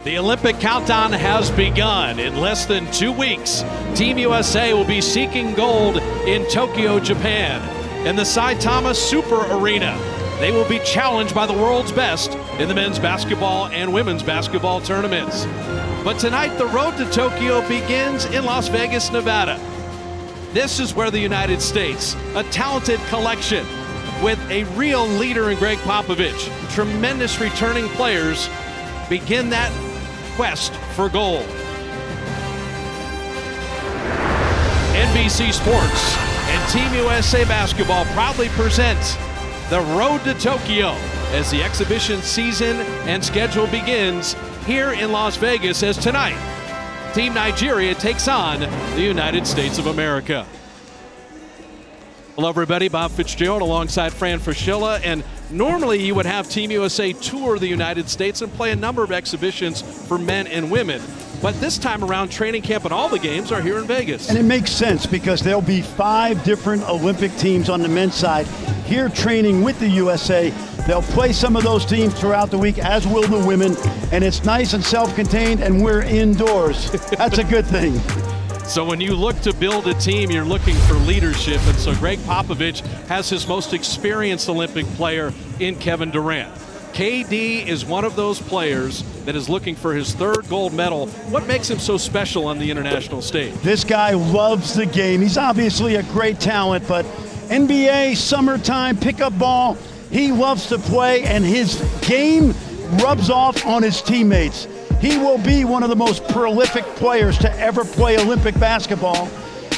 The Olympic countdown has begun. In less than 2 weeks, Team USA will be seeking gold in Tokyo, Japan. In the Saitama Super Arena, they will be challenged by the world's best in the men's basketball and women's basketball tournaments. But tonight, the road to Tokyo begins in Las Vegas, Nevada. This is where the United States, a talented collection with a real leader in Greg Popovich, tremendous returning players, begin that quest for gold. NBC Sports and Team USA Basketball proudly present the Road to Tokyo as the exhibition season and schedule begins here in Las Vegas, as tonight Team Nigeria takes on the United States of America. Hello everybody, Bob Fitzgerald alongside Fran Fraschilla, and normally you would have Team USA tour the United States and play a number of exhibitions for men and women. But this time around, training camp and all the games are here in Vegas. And it makes sense because there'll be 5 different Olympic teams on the men's side here training with the USA. They'll play some of those teams throughout the week, as will the women. And it's nice and self-contained, and we're indoors. That's a good thing. So when you look to build a team, you're looking for leadership. And so Greg Popovich has his most experienced Olympic player in Kevin Durant. KD is one of those players that is looking for his 3rd gold medal. What makes him so special on the international stage? This guy loves the game. He's obviously a great talent, but NBA, summertime, pickup ball, he loves to play, and his game rubs off on his teammates. He will be one of the most prolific players to ever play Olympic basketball,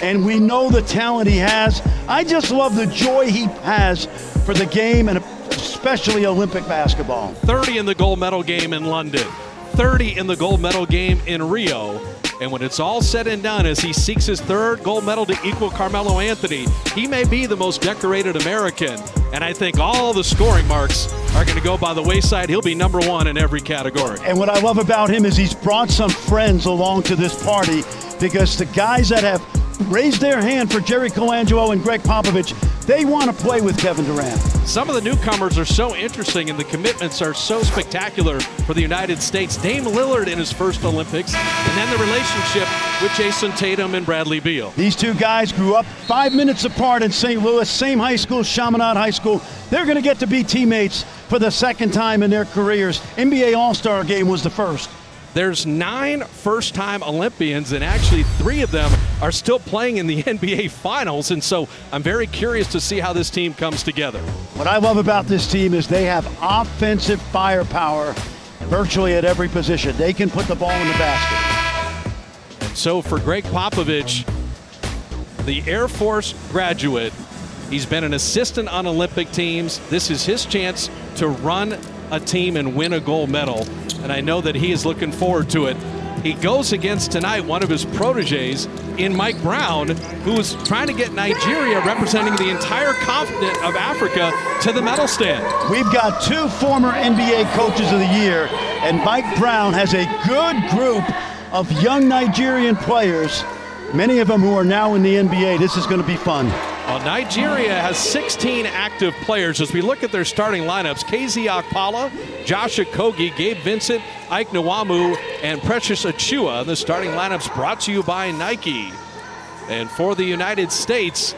and we know the talent he has. I just love the joy he has for the game, and especially Olympic basketball. 30 in the gold medal game in London, 30 in the gold medal game in Rio. And when it's all said and done, as he seeks his 3rd gold medal to equal Carmelo Anthony, he may be the most decorated American. And I think all the scoring marks are going to go by the wayside. He'll be #1 in every category. And what I love about him is he's brought some friends along to this party, because the guys that have raised their hand for Jerry Colangelo and Greg Popovich, they want to play with Kevin Durant. Some of the newcomers are so interesting, and the commitments are so spectacular for the United States. Dame Lillard in his first Olympics, and then the relationship with Jason Tatum and Bradley Beal. These two guys grew up 5 minutes apart in St. Louis, same high school, Chaminade High School. They're going to get to be teammates for the 2nd time in their careers. NBA All-Star Game was the first. There's 9 first-time Olympians, and actually 3 of them are still playing in the NBA Finals, and so I'm very curious to see how this team comes together. What I love about this team is they have offensive firepower virtually at every position. They can put the ball in the basket. And so for Greg Popovich, the Air Force graduate, he's been an assistant on Olympic teams. This is his chance to run a team and win a gold medal, and I know that he is looking forward to it. He goes against tonight one of his proteges in Mike Brown, who's trying to get Nigeria, representing the entire continent of Africa, to the medal stand. We've got 2 former NBA coaches of the year, and Mike Brown has a good group of young Nigerian players, many of them who are now in the NBA. This is going to be fun. Well, Nigeria has 16 active players. As we look at their starting lineups, KZ Okpala, Josh Okogie, Gabe Vincent, Ike Nwamu, and Precious Achua. The starting lineups brought to you by Nike. And for the United States,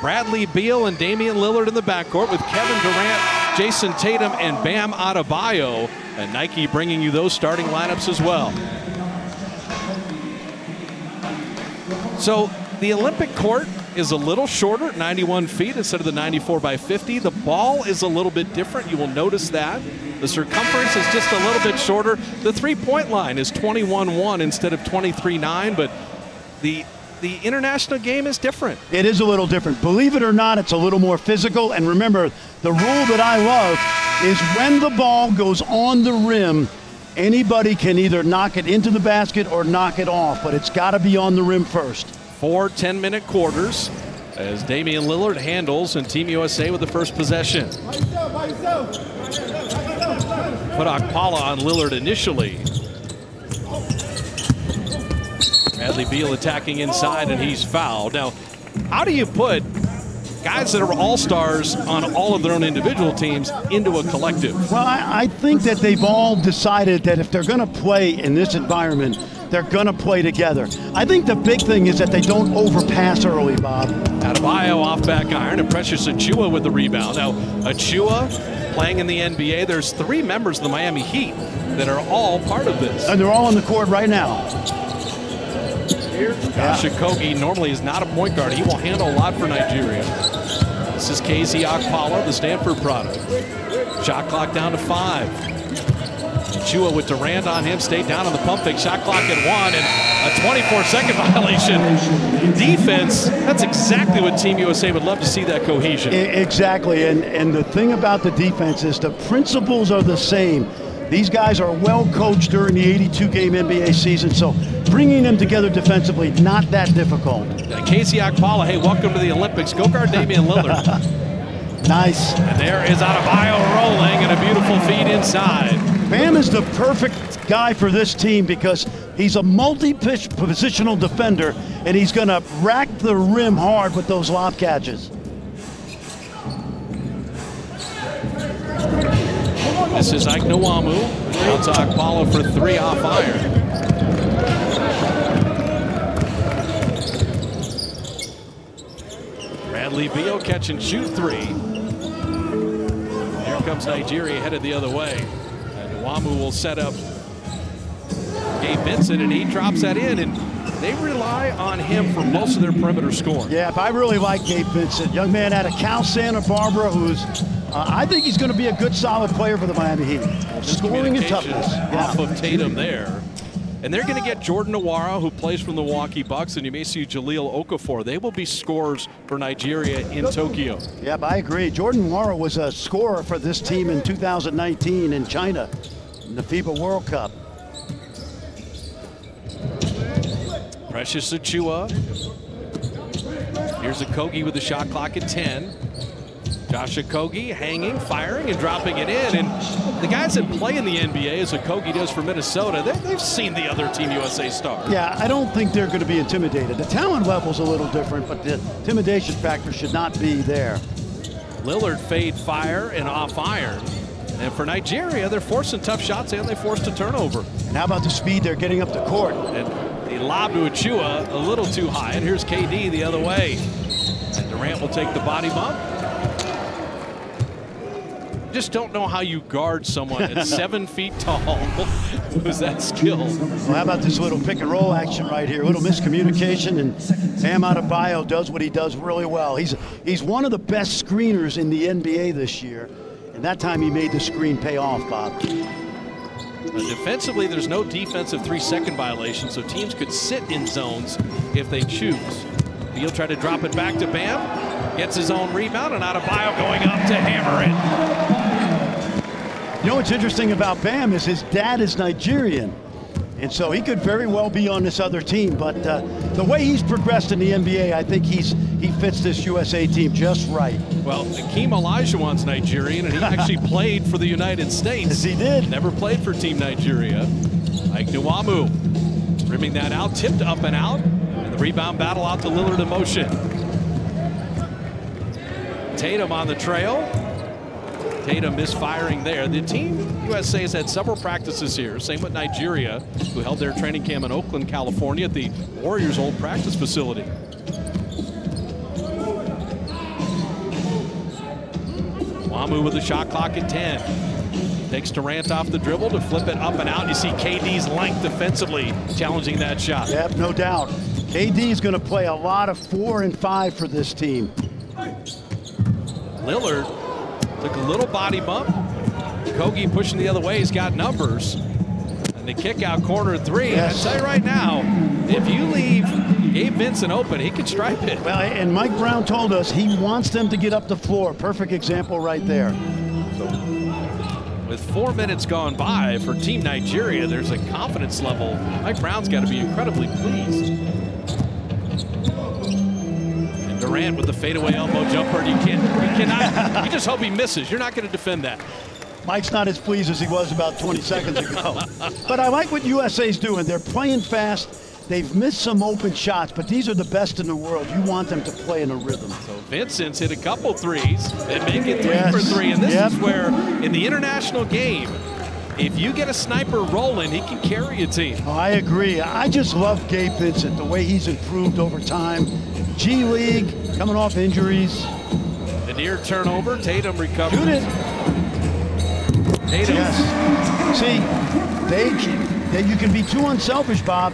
Bradley Beal and Damian Lillard in the backcourt, with Kevin Durant, Jason Tatum, and Bam Adebayo. And Nike bringing you those starting lineups as well. So the Olympic court is a little shorter, 91 feet instead of the 94 by 50. The ball is a little bit different. You will notice that. The circumference is just a little bit shorter. The 3-point line is 21-1 instead of 23-9, but the international game is different. It is a little different. Believe it or not, it's a little more physical. And remember, the rule that I love is when the ball goes on the rim, anybody can either knock it into the basket or knock it off, but it's got to be on the rim first. 4 10-minute quarters as Damian Lillard handles, and Team USA with the first possession. Put Okpala on Lillard initially. Bradley Beal attacking inside, and he's fouled. Now, how do you put guys that are all-stars on all of their own individual teams into a collective? Well, I think that they've all decided that if they're going to play in this environment, they're going to play together. I think the big thing is that they don't overpass early, Bob. Adebayo off back iron, and Precious Achiuwa with the rebound. Now, Achiuwa playing in the NBA. There's 3 members of the Miami Heat that are all part of this. And they're all on the court right now. Josh Okogie normally is not a point guard. He will handle a lot for Nigeria. This is KZ Okpala, the Stanford product. Shot clock down to 5. Chua with Durant on him, stayed down on the pump fake. Shot clock at 1, and a 24-second violation. Defense, that's exactly what Team USA would love to see, that cohesion. Exactly, and the thing about the defense is the principles are the same. These guys are well coached during the 82-game NBA season, so bringing them together defensively, not that difficult. KZ Okpala, hey, welcome to the Olympics. Go guard Damian Lillard. Nice. And there is Adebayo rolling, and a beautiful feed inside. Bam is the perfect guy for this team because he's a multi-positional defender, and he's going to rack the rim hard with those lob catches. This is Ike Nwamu. Out to Okpala for 3 off iron. Bradley Beal catch and shoot 3. Here comes Nigeria headed the other way. Nwamu will set up Gabe Vincent, and he drops that in, and they rely on him for most of their perimeter scoring. Yeah, I really like Gabe Vincent. Young man out of Cal Santa Barbara who's, I think he's going to be a good, solid player for the Miami Heat. Scoring and toughness. Off of Tatum there. And they're going to get Jordan Nwora, who plays from the Milwaukee Bucks, and you may see Jahlil Okafor. They will be scorers for Nigeria in Tokyo. Yep, I agree. Jordan Nwora was a scorer for this team in 2019 in China in the FIBA World Cup. Precious Achiuwa. Here's Okogie with the shot clock at 10. Josh Okogie hanging, firing, and dropping it in. And the guys that play in the NBA, as Okogie does for Minnesota, they've seen the other Team USA stars. Yeah, I don't think they're going to be intimidated. The talent level's a little different, but the intimidation factor should not be there. Lillard fade fire and off iron. And for Nigeria, they're forcing tough shots and they forced a turnover. And how about the speed they're getting up the court? And the lob to Achiuwa a little too high. And here's KD the other way. And Durant will take the body bump. Just don't know how you guard someone at 7 feet tall who's that skilled. Well, how about this little pick and roll action right here? A little miscommunication, and Bam Adebayo does what he does really well. He's one of the best screeners in the NBA this year, and that time he made the screen pay off, Bob. Defensively, there's no defensive 3-second violation, so teams could sit in zones if they choose. He'll try to drop it back to Bam. Gets his own rebound, and Adebayo going up to hammer it. You know what's interesting about Bam is his dad is Nigerian, and so he could very well be on this other team. But the way he's progressed in the NBA, I think he fits this USA team just right. Well, Akeem Olajuwon's Nigerian, and he actually played for the United States. Yes, he did. Never played for Team Nigeria. Ike Nwamu rimming that out, tipped up and out, and the rebound battle out to Lillard in motion. Tatum on the trail. Tatum misfiring there. The Team USA has had several practices here. Same with Nigeria, who held their training camp in Oakland, California at the Warriors' old practice facility. Nwamu with the shot clock at 10. Takes Durant off the dribble to flip it up and out. You see KD's length defensively challenging that shot. Yep, no doubt. KD is going to play a lot of 4 and 5 for this team. Lillard took a little body bump. Okogie pushing the other way. He's got numbers. And the kick out corner 3. Yes. I tell you right now, if you leave Gabe Vincent open, he could stripe it. Well, and Mike Brown told us he wants them to get up the floor. Perfect example right there. With 4 minutes gone by for Team Nigeria, there's a confidence level. Mike Brown's got to be incredibly pleased. Durant with the fadeaway elbow jumper. You cannot, you just hope he misses. You're not going to defend that. Mike's not as pleased as he was about 20 seconds ago. But I like what USA's doing. They're playing fast. They've missed some open shots, but these are the best in the world. You want them to play in a rhythm. So Vincent's hit a couple threes and make it 3 for 3. And this is where, in the international game, if you get a sniper rolling, he can carry a team. Oh, I agree. I just love Gabe Vincent, the way he's improved over time. G League, coming off injuries. The near turnover, Tatum recovers. Shoot it. Tatum. Yes. See, you can be too unselfish, Bob.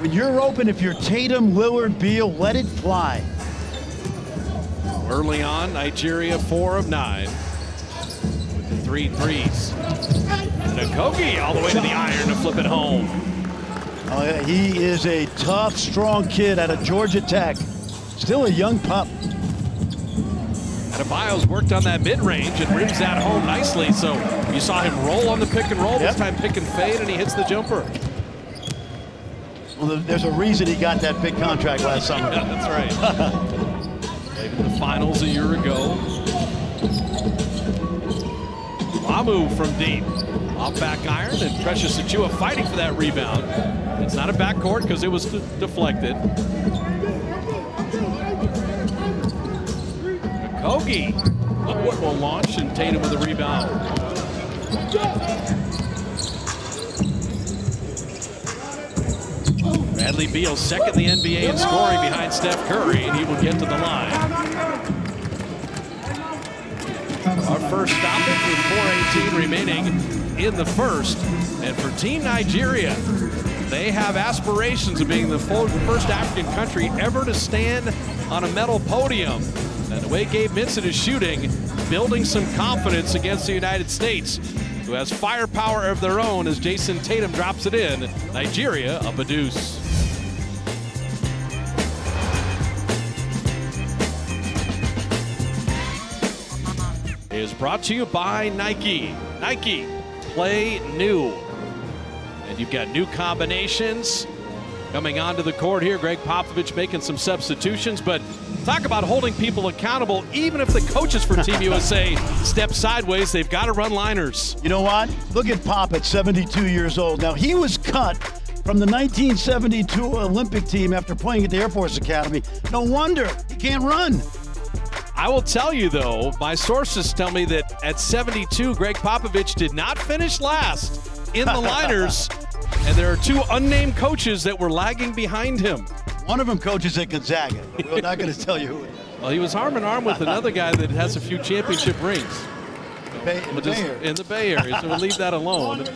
When you're open, if you're Tatum, Lillard, Beal, let it fly. Early on, Nigeria 4 of 9 with the 3 threes. Nakogi all the way to the iron to flip it home. Oh, yeah, he is a tough, strong kid out of Georgia Tech. Still a young pup. Adebayo's worked on that mid-range and rims that home nicely. So you saw him roll on the pick and roll, this time pick and fade, and he hits the jumper. Well, there's a reason he got that big contract last summer. Yeah, that's right. Played in the finals a year ago. Lamu from deep. Off back iron, and Precious Achua fighting for that rebound. It's not a backcourt because it was deflected. Nakogi. What will launch, and Tatum with a rebound. Bradley Beal, second in the NBA in scoring behind Steph Curry, and he will get to the line. Our first stop with 4:18 remaining in the first. And for Team Nigeria, they have aspirations of being the first African country ever to stand on a medal podium. And the way Gabe Vincent is shooting, building some confidence against the United States, who has firepower of their own as Jason Tatum drops it in. Nigeria up a deuce. Is brought to you by Nike. Nike, play new. And you've got new combinations coming onto the court here. Greg Popovich making some substitutions, but talk about holding people accountable. Even if the coaches for Team USA step sideways, they've got to run liners. You know what? Look at Pop at 72 years old. Now, he was cut from the 1972 Olympic team after playing at the Air Force Academy. No wonder he can't run. I will tell you, though, my sources tell me that at 72, Greg Popovich did not finish last in the liners, and there are 2 unnamed coaches that were lagging behind him. One of them coaches at Gonzaga. We're not going to tell you who it is. Well, he was arm in arm with another guy that has a few championship rings. In the Bay Area, so we'll leave that alone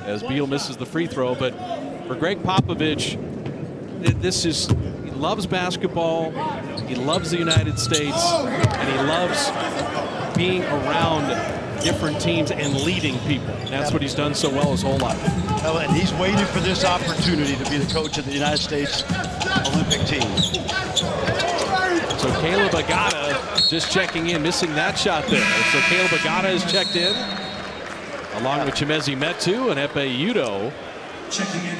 as Beal misses the free throw. But for Greg Popovich, he loves basketball, he loves the United States, and he loves being around different teams and leading people. That's what he's done so well his whole life. Well, and he's waited for this opportunity to be the coach of the United States Olympic team. So Caleb Agata just checking in, missing that shot there. So Caleb Agata is checked in, along with Chimezi Metu and Epe Udo.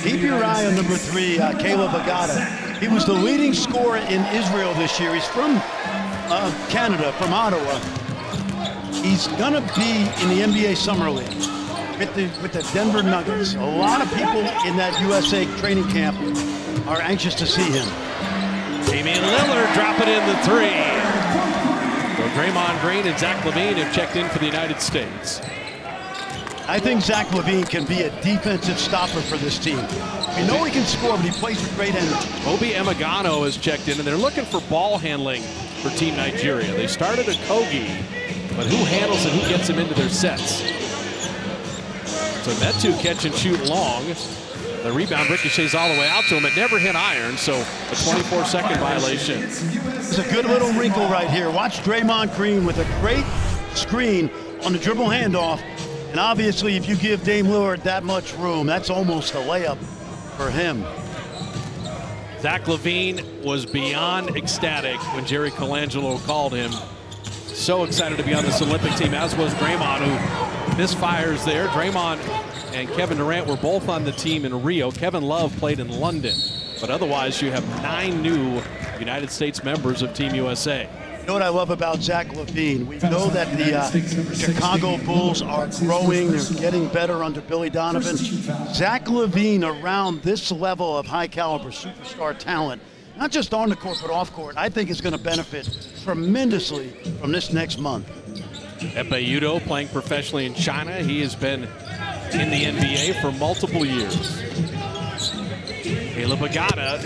Keep your eye on number 3, Caleb Agata. He was the leading scorer in Israel this year. He's from Canada, from Ottawa. He's going to be in the NBA Summer League with the Denver Nuggets. A lot of people in that USA training camp are anxious to see him. Damian Lillard dropping in the 3. So Draymond Green and Zach LaVine have checked in for the United States. I think Zach LaVine can be a defensive stopper for this team. We know he can score, but he plays with great energy. Obi Emagano has checked in, and they're looking for ball handling for Team Nigeria. They started a Kogi, but who handles and who gets them into their sets? So Metu catch and shoot long. The rebound ricochets all the way out to him. It never hit iron, so a 24-second violation. It's a good little wrinkle right here. Watch Draymond Green with a great screen on the dribble handoff. And obviously, if you give Dame Lillard that much room, that's almost a layup for him. Zach LaVine was beyond ecstatic when Jerry Colangelo called him. So excited to be on this Olympic team, as was Draymond, who misfires there. Draymond and Kevin Durant were both on the team in Rio. Kevin Love played in London. But otherwise, you have 9 new United States members of Team USA. You know what I love about Zach LaVine? We know that the Chicago Bulls are growing. They're getting better under Billy Donovan. Zach LaVine around this level of high-caliber superstar talent, not just on the court but off court, I think is going to benefit tremendously from this next month. Epe Udoh playing professionally in China. He has been in the NBA for multiple years. Caleb Agata,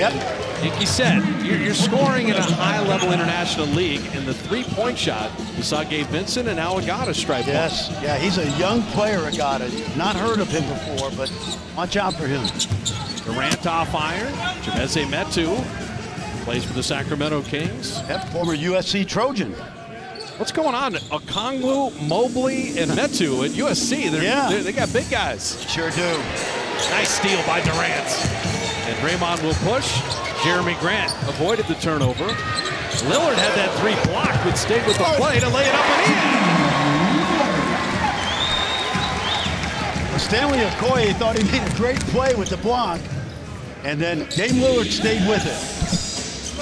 like you said, you're scoring in a high-level international league, and the three-point shot, you saw Gabe Vincent and now Agata strike. Yes, yeah, he's a young player, Agata. Not heard of him before, but watch out for him. Durant off iron. Chimezie Metu plays for the Sacramento Kings. Yep, former USC Trojan. What's going on? Okongwu, Mobley, and Metu at USC. They got big guys. Sure do. Nice steal by Durant. And Draymond will push. Jeremy Grant avoided the turnover. Lillard had that three blocked, but stayed with the play to lay it up and in. Stanley Okoye thought he made a great play with the block, and then Dame Lillard stayed with it.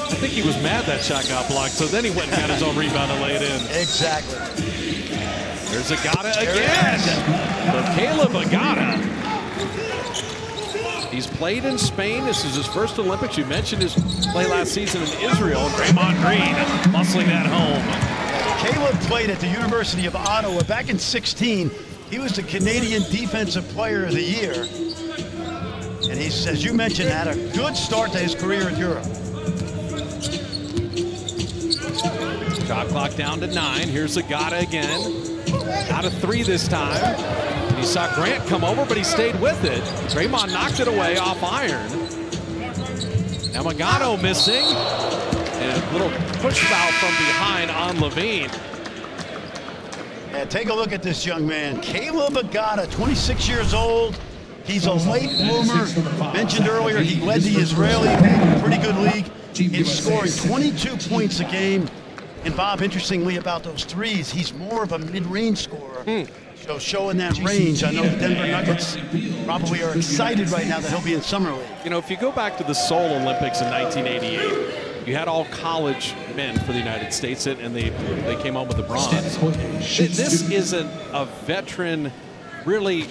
I think he was mad that shot got blocked, so then he went and got his own rebound and laid in. Exactly. There's Agata again. For Caleb Agata. He's played in Spain. This is his first Olympics. You mentioned his play last season in Israel. Draymond Green muscling that home. Caleb played at the University of Ottawa back in 2016. He was the Canadian Defensive Player of the Year. And he's, as you mentioned, had a good start to his career in Europe. Shot clock down to 9. Here's Agata again. Out of 3 this time. And he saw Grant come over, but he stayed with it. Draymond knocked it away off iron. Now Magano missing. And a little push foul from behind on LaVine. Yeah, take a look at this young man. Caleb Agata, 26 years old. He's a late bloomer. Mentioned earlier, he led the Israeli league, pretty good league. He's scoring 22 points a game. And Bob, interestingly about those threes, he's more of a mid-range scorer. So showing that range, I know the Denver Nuggets probably are excited right now that he'll be in Summer League. You know, if you go back to the Seoul Olympics in 1988, you had all college men for the United States, and they came home with the bronze. This isn't a veteran, really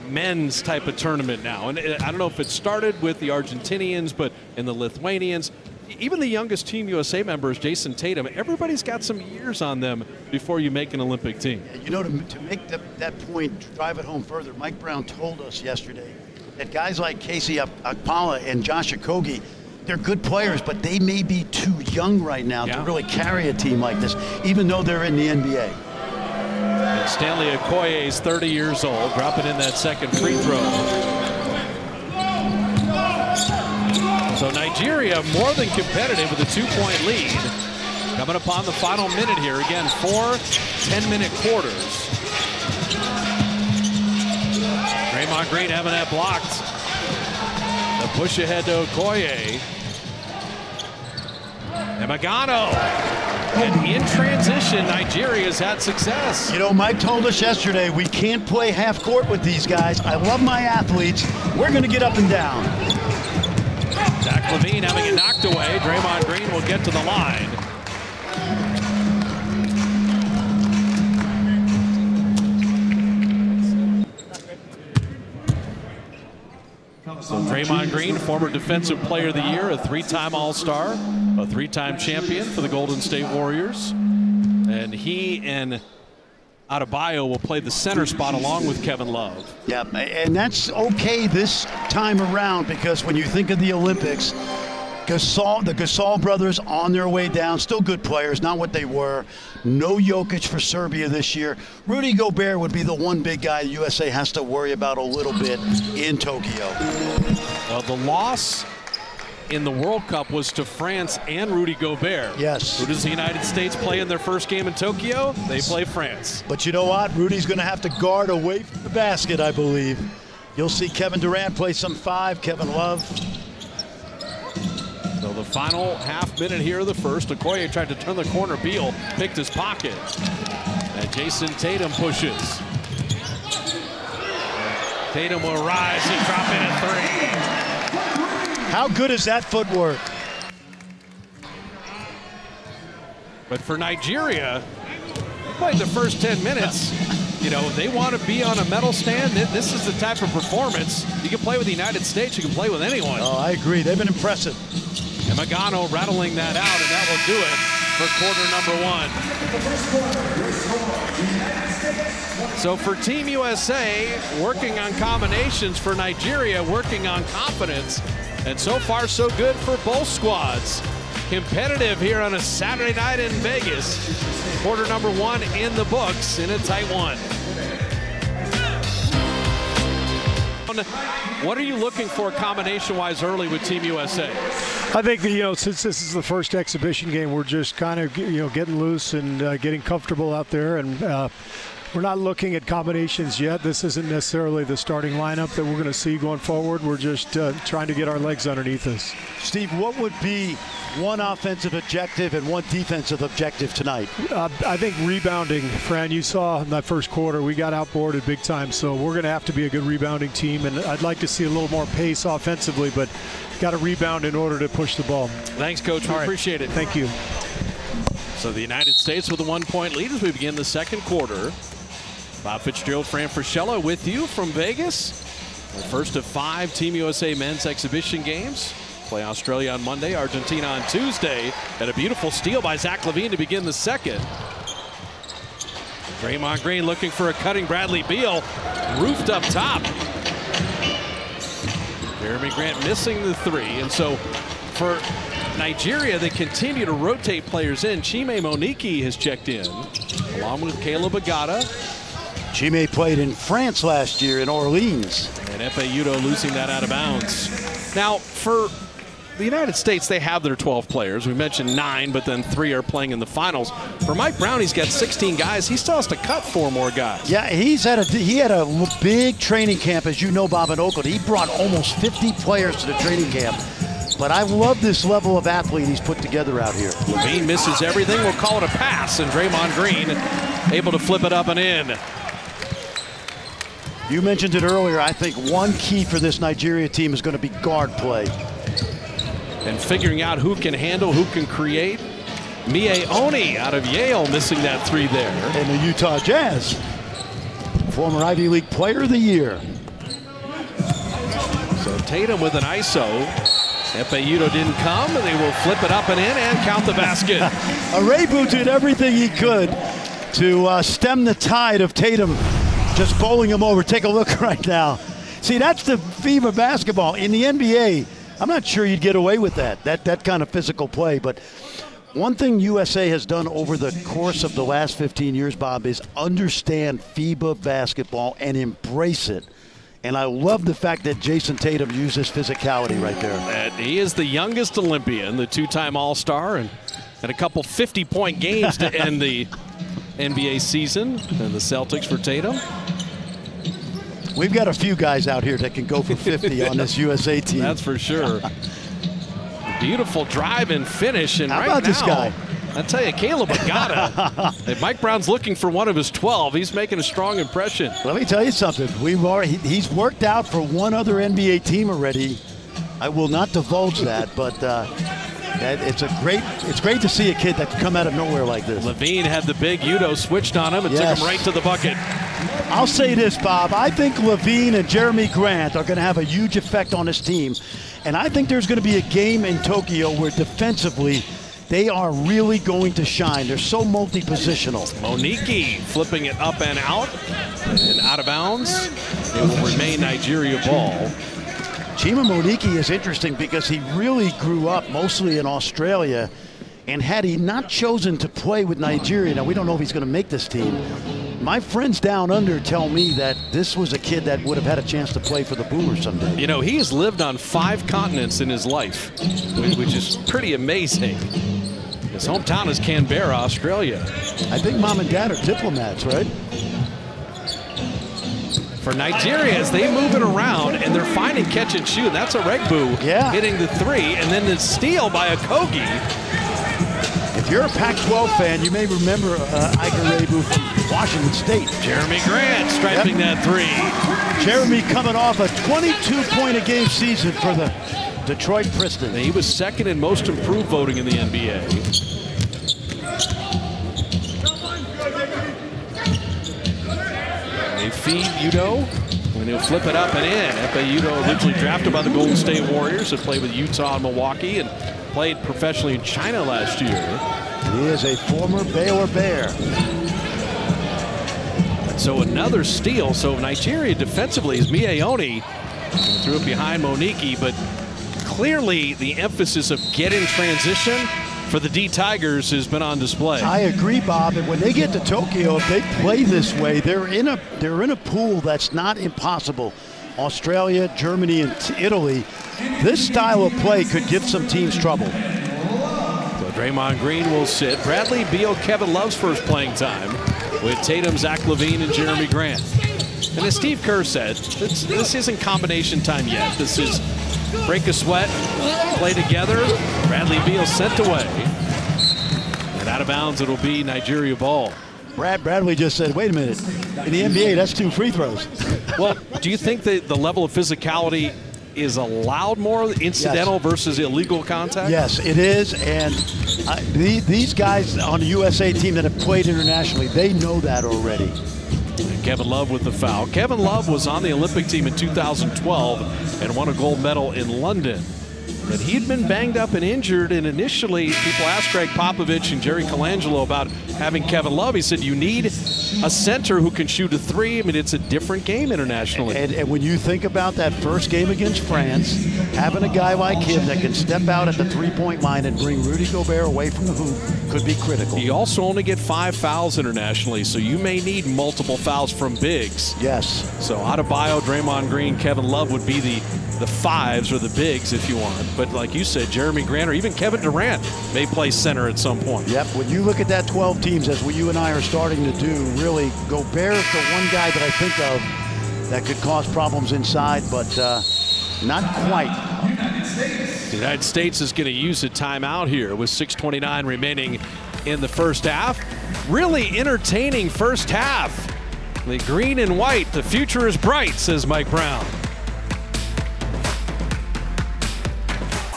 men's type of tournament now. And I don't know if it started with the Argentinians, but in the Lithuanians, even the youngest Team USA members, Jason Tatum, everybody's got some years on them before you make an Olympic team. You know, to make that point, to drive it home further, Mike Brown told us yesterday that guys like Casey Akpala and Josh Okogie, they're good players, but they may be too young right now to really carry a team like this, even though they're in the NBA. And Stanley Okoye is 30 years old, dropping in that second free throw. So Nigeria more than competitive with a 2-point lead. Coming upon the final minute here. Again, 4 10-minute quarters. Draymond Green having that blocked. The push ahead to Okoye. And Magano. And in transition, Nigeria's had success. You know, Mike told us yesterday, we can't play half court with these guys. I love my athletes. We're going to get up and down. Zach LaVine having it knocked away. Draymond Green will get to the line. So Draymond Green, former Defensive Player of the Year, a 3-time All-Star, a 3-time champion for the Golden State Warriors. And he and Adebayo will play the center spot along with Kevin Love. Yeah, and that's okay this time around, because when you think of the Olympics, the Gasol brothers on their way down, still good players, not what they were. No Jokic for Serbia this year. Rudy Gobert would be the one big guy the USA has to worry about a little bit in Tokyo. Well, the loss in the World Cup was to France and Rudy Gobert. Yes. Who does the United States play in their first game in Tokyo? They play France. But you know what? Rudy's going to have to guard away from the basket, I believe. You'll see Kevin Durant play some 5, Kevin Love. So the final half minute here of the first. Okoye tried to turn the corner. Beal picked his pocket. And Jason Tatum pushes. Tatum will rise and drop in at 3. How good is that footwork? But for Nigeria, they played the first 10 minutes. You know, they want to be on a medal stand. This is the type of performance. You can play with the United States. You can play with anyone. Oh, I agree. They've been impressive. And Magano rattling that out, and that will do it for quarter number 1. So for Team USA, working on combinations. For Nigeria, working on confidence. And so far, so good for both squads. Competitive here on a Saturday night in Vegas. Quarter number 1 in the books in a tight one. What are you looking for combination-wise early with Team USA? I think, you know, since this is the first exhibition game, we're just kind of, you know, getting loose and getting comfortable out there. And we're not looking at combinations yet. This isn't necessarily the starting lineup that we're going to see going forward. We're just trying to get our legs underneath us. Steve, what would be one offensive objective and one defensive objective tonight? I think rebounding, Fran. You saw in that first quarter we got outboarded big time, so we're going to have to be a good rebounding team, and I'd like to see a little more pace offensively, but got to rebound in order to push the ball. Thanks, Coach. We appreciate it. Thank you. So the United States with a 1-point lead as we begin the second quarter. Bob Fitzgerald, Fran Fraschilla with you from Vegas. The first of 5 Team USA men's exhibition games. Play Australia on Monday, Argentina on Tuesday, and a beautiful steal by Zach LaVine to begin the second. Draymond Green looking for a cutting Bradley Beal, roofed up top. Jeremy Grant missing the 3, and so for Nigeria, they continue to rotate players in. Chime Moniki has checked in, along with Caleb Agata. Chime played in France last year in Orleans. And Epe Udo losing that out of bounds. Now, for the United States, they have their 12 players. We mentioned 9, but then 3 are playing in the finals. For Mike Brown, he's got 16 guys. He still has to cut 4 more guys. Yeah, he had a big training camp, as you know, Bob, in Oakland. He brought almost 50 players to the training camp. But I love this level of athlete he's put together out here. LaVine misses everything. We'll call it a pass, and Draymond Green able to flip it up and in. You mentioned it earlier. I think one key for this Nigeria team is going to be guard play. And figuring out who can handle, who can create. Mie Oni out of Yale missing that 3 there. And the Utah Jazz, former Ivy League Player of the Year. So Tatum with an ISO. Epe Udo didn't come, and they will flip it up and in and count the basket. Arebu did everything he could to stem the tide of Tatum just bowling him over. Take a look right now. See, that's the FIBA basketball. In the NBA, I'm not sure you'd get away with that kind of physical play. But one thing USA has done over the course of the last 15 years, Bob, is understand FIBA basketball and embrace it. And I love the fact that Jason Tatum uses physicality right there. And he is the youngest Olympian, the 2-time All-Star, and a couple 50-point games to end the NBA season. And the Celtics for Tatum. We've got a few guys out here that can go for 50 on this USA team. That's for sure. Beautiful drive and finish. And how right about now, this guy? I tell you, Caleb Agata. If Mike Brown's looking for one of his 12, he's making a strong impression. Let me tell you something. He's worked out for one other NBA team already. I will not divulge that, but it's great to see a kid that can come out of nowhere like this. LaVine had the big Udo switched on him and took him right to the bucket. I'll say this, Bob. I think LaVine and Jeremy Grant are going to have a huge effect on this team. And I think there's going to be a game in Tokyo where defensively they are really going to shine. They're so multi-positional. Moniki flipping it up and out of bounds. It will remain Nigeria ball. Chima Moniki is interesting because he really grew up mostly in Australia. And had he not chosen to play with Nigeria, now we don't know if he's going to make this team. My friends down under tell me that this was a kid that would have had a chance to play for the Boomers someday. You know, he has lived on 5 continents in his life, which is pretty amazing. His hometown is Canberra, Australia. I think mom and dad are diplomats, right? For Nigeria, as they move it around and they're finding catch and shoot, that's a Regbu hitting the 3, and then the steal by Okogie. If you're a Pac-12 fan, you may remember Ike Arebu from Washington State. Jeremy Grant striping that 3. Jeremy coming off a 22-point-a-game season for the Detroit Pistons. He was second in most improved voting in the NBA. Efe Udoh. And he'll flip it up and in. Efe Udoh, originally drafted by the Golden State Warriors, had played with Utah and Milwaukee and played professionally in China last year. He is a former Baylor Bear. And so another steal. So Nigeria defensively is Miaoni. Threw it behind Moniki, but clearly the emphasis of get in transition for the D Tigers has been on display. I agree, Bob. And when they get to Tokyo, if they play this way, they're in a pool that's not impossible. Australia, Germany, and Italy. This style of play could give some teams trouble. So Draymond Green will sit. Bradley Beal, Kevin Love's first playing time with Tatum, Zach LaVine, and Jeremy Grant. And as Steve Kerr said, this isn't combination time yet. This is break a sweat, play together. Bradley Beal sent away. And out of bounds, it'll be Nigeria ball. Bradley just said, wait a minute. In the NBA, that's 2 free throws. Well, do you think that the level of physicality is allowed more, incidental versus illegal contact? Yes, it is. And these guys on the USA team that have played internationally, they know that already. Kevin Love with the foul. Kevin Love was on the Olympic team in 2012 and won a gold medal in London. But he'd been banged up and injured, and initially people asked Greg Popovich and Jerry Colangelo about having Kevin Love. He said, you need a center who can shoot a 3. I mean, it's a different game internationally. And when you think about that first game against France, having a guy like him that can step out at the 3-point line and bring Rudy Gobert away from the hoop could be critical. You also only get 5 fouls internationally, so you may need multiple fouls from bigs. Yes. So Adebayo, Draymond Green, Kevin Love would be the 5s or the bigs if you want. But like you said, Jeremy Grant or even Kevin Durant may play center at some point. Yep, when you look at that 12 teams, as you and I are starting to do, really, Gobert is the one guy that I think of that could cause problems inside, but not quite. The United States is going to use a timeout here with 6:29 remaining in the first half. Really entertaining first half. The green and white, the future is bright, says Mike Brown.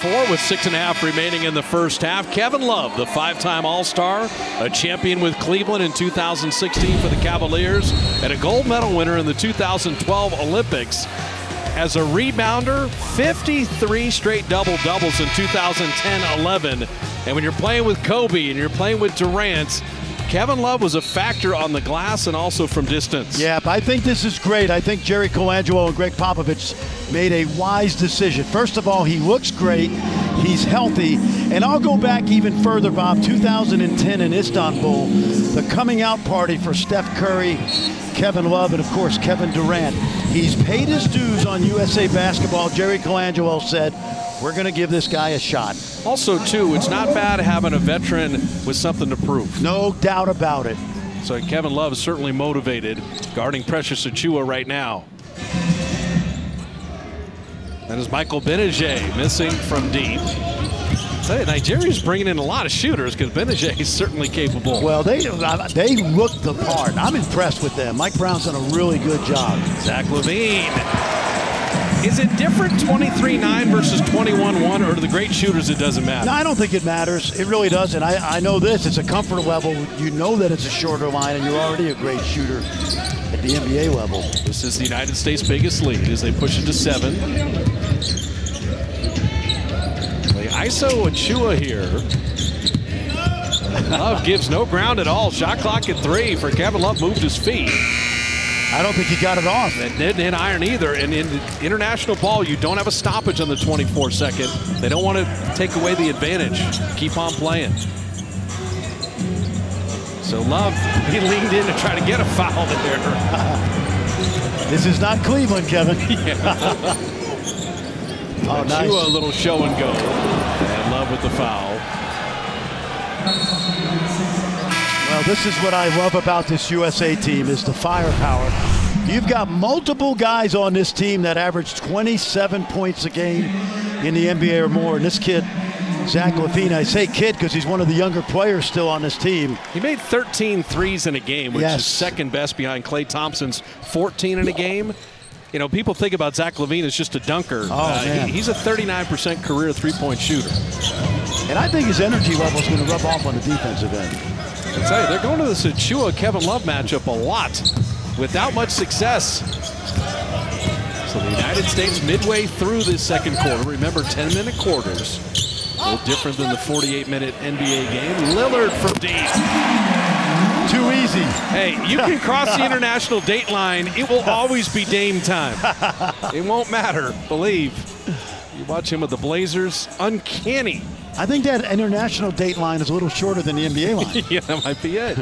4 with 6.5 remaining in the first half. Kevin Love, the 5-time All-Star, a champion with Cleveland in 2016 for the Cavaliers, and a gold medal winner in the 2012 Olympics. As a rebounder, 53 straight double-doubles in 2010-11. And when you're playing with Kobe and you're playing with Durant, Kevin Love was a factor on the glass and also from distance. Yeah, but I think this is great. I think Jerry Colangelo and Greg Popovich made a wise decision. First of all, he looks great. He's healthy. And I'll go back even further, Bob. 2010 in Istanbul, the coming out party for Steph Curry, Kevin Love, and of course Kevin Durant. He's paid his dues on USA Basketball. Jerry Colangelo said, we're going to give this guy a shot. Also, too, it's not bad having a veteran with something to prove. No doubt about it. So Kevin Love is certainly motivated, guarding Precious Achiuwa right now. That is Michael Benajay missing from deep. So Nigeria's bringing in a lot of shooters because Benajay is certainly capable. Well, they look the part. I'm impressed with them. Mike Brown's done a really good job. Zach LaVine. Is it different 23-9 versus 21-1, or to the great shooters it doesn't matter? No, I don't think it matters. It really doesn't. I know this. It's a comfort level. You know that it's a shorter line, and you're already a great shooter at the NBA level. This is the United States' biggest lead as they push it to 7. The ISO Achiuwa here. Love gives no ground at all. Shot clock at 3 for Kevin Love. Moved his feet. I don't think he got it off. It didn't hit iron either. And in international ball, you don't have a stoppage on the 24-second. They don't want to take away the advantage. Keep on playing. So Love, he leaned in to try to get a foul there. This is not Cleveland, Kevin. Yeah. Oh, nice. A little show and go. And Love with the foul. Well, this is what I love about this USA team is the firepower. You've got multiple guys on this team that average 27 points a game in the NBA or more. And this kid, Zach LaVine, I say kid because he's one of the younger players still on this team. He made 13 threes in a game, which is second best behind Klay Thompson's 14 in a game. You know, people think about Zach LaVine as just a dunker. Man. He's a 39% career three-point shooter. And I think his energy level is going to rub off on the defensive end. I tell you, they're going to this Achiuwa-Kevin Love matchup a lot without much success. So the United States midway through this second quarter. Remember, 10-minute quarters. A little different than the 48-minute NBA game. Lillard from deep. Too easy. Hey, you can cross the international date line. It will always be Dame time. It won't matter, believe. You watch him with the Blazers, uncanny. I think that international date line is a little shorter than the NBA line. Yeah, that might be it.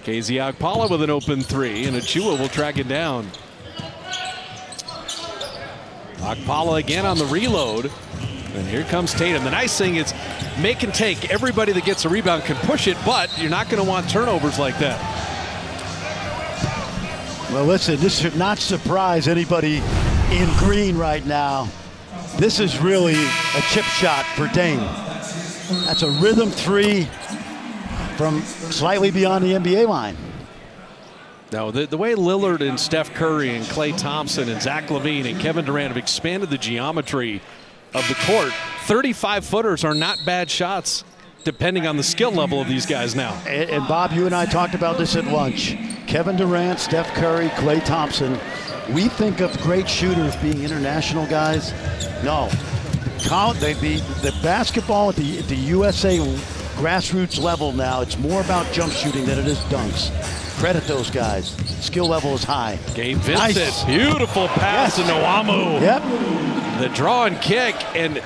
KZ Okpala with an open three, and Achua will track it down. Okpala again on the reload. And here comes Tatum. The nice thing is make and take. Everybody that gets a rebound can push it, but you're not going to want turnovers like that. Well, listen, this should not surprise anybody in green right now. This is really a chip shot for Dame. That's a rhythm three from slightly beyond the NBA line. No, the way Lillard and Steph Curry and Klay Thompson and Zach LaVine and Kevin Durant have expanded the geometry of the court, 35-footers are not bad shots, depending on the skill level of these guys now. And Bob, you and I talked about this at lunch. Kevin Durant, Steph Curry, Klay Thompson. We think of great shooters being international guys. No. The basketball at the USA grassroots level now, it's more about jump shooting than it is dunks. Credit those guys. Skill level is high. Gabe Vincent, nice. Beautiful pass to Nwamu. Yep. The draw and kick, and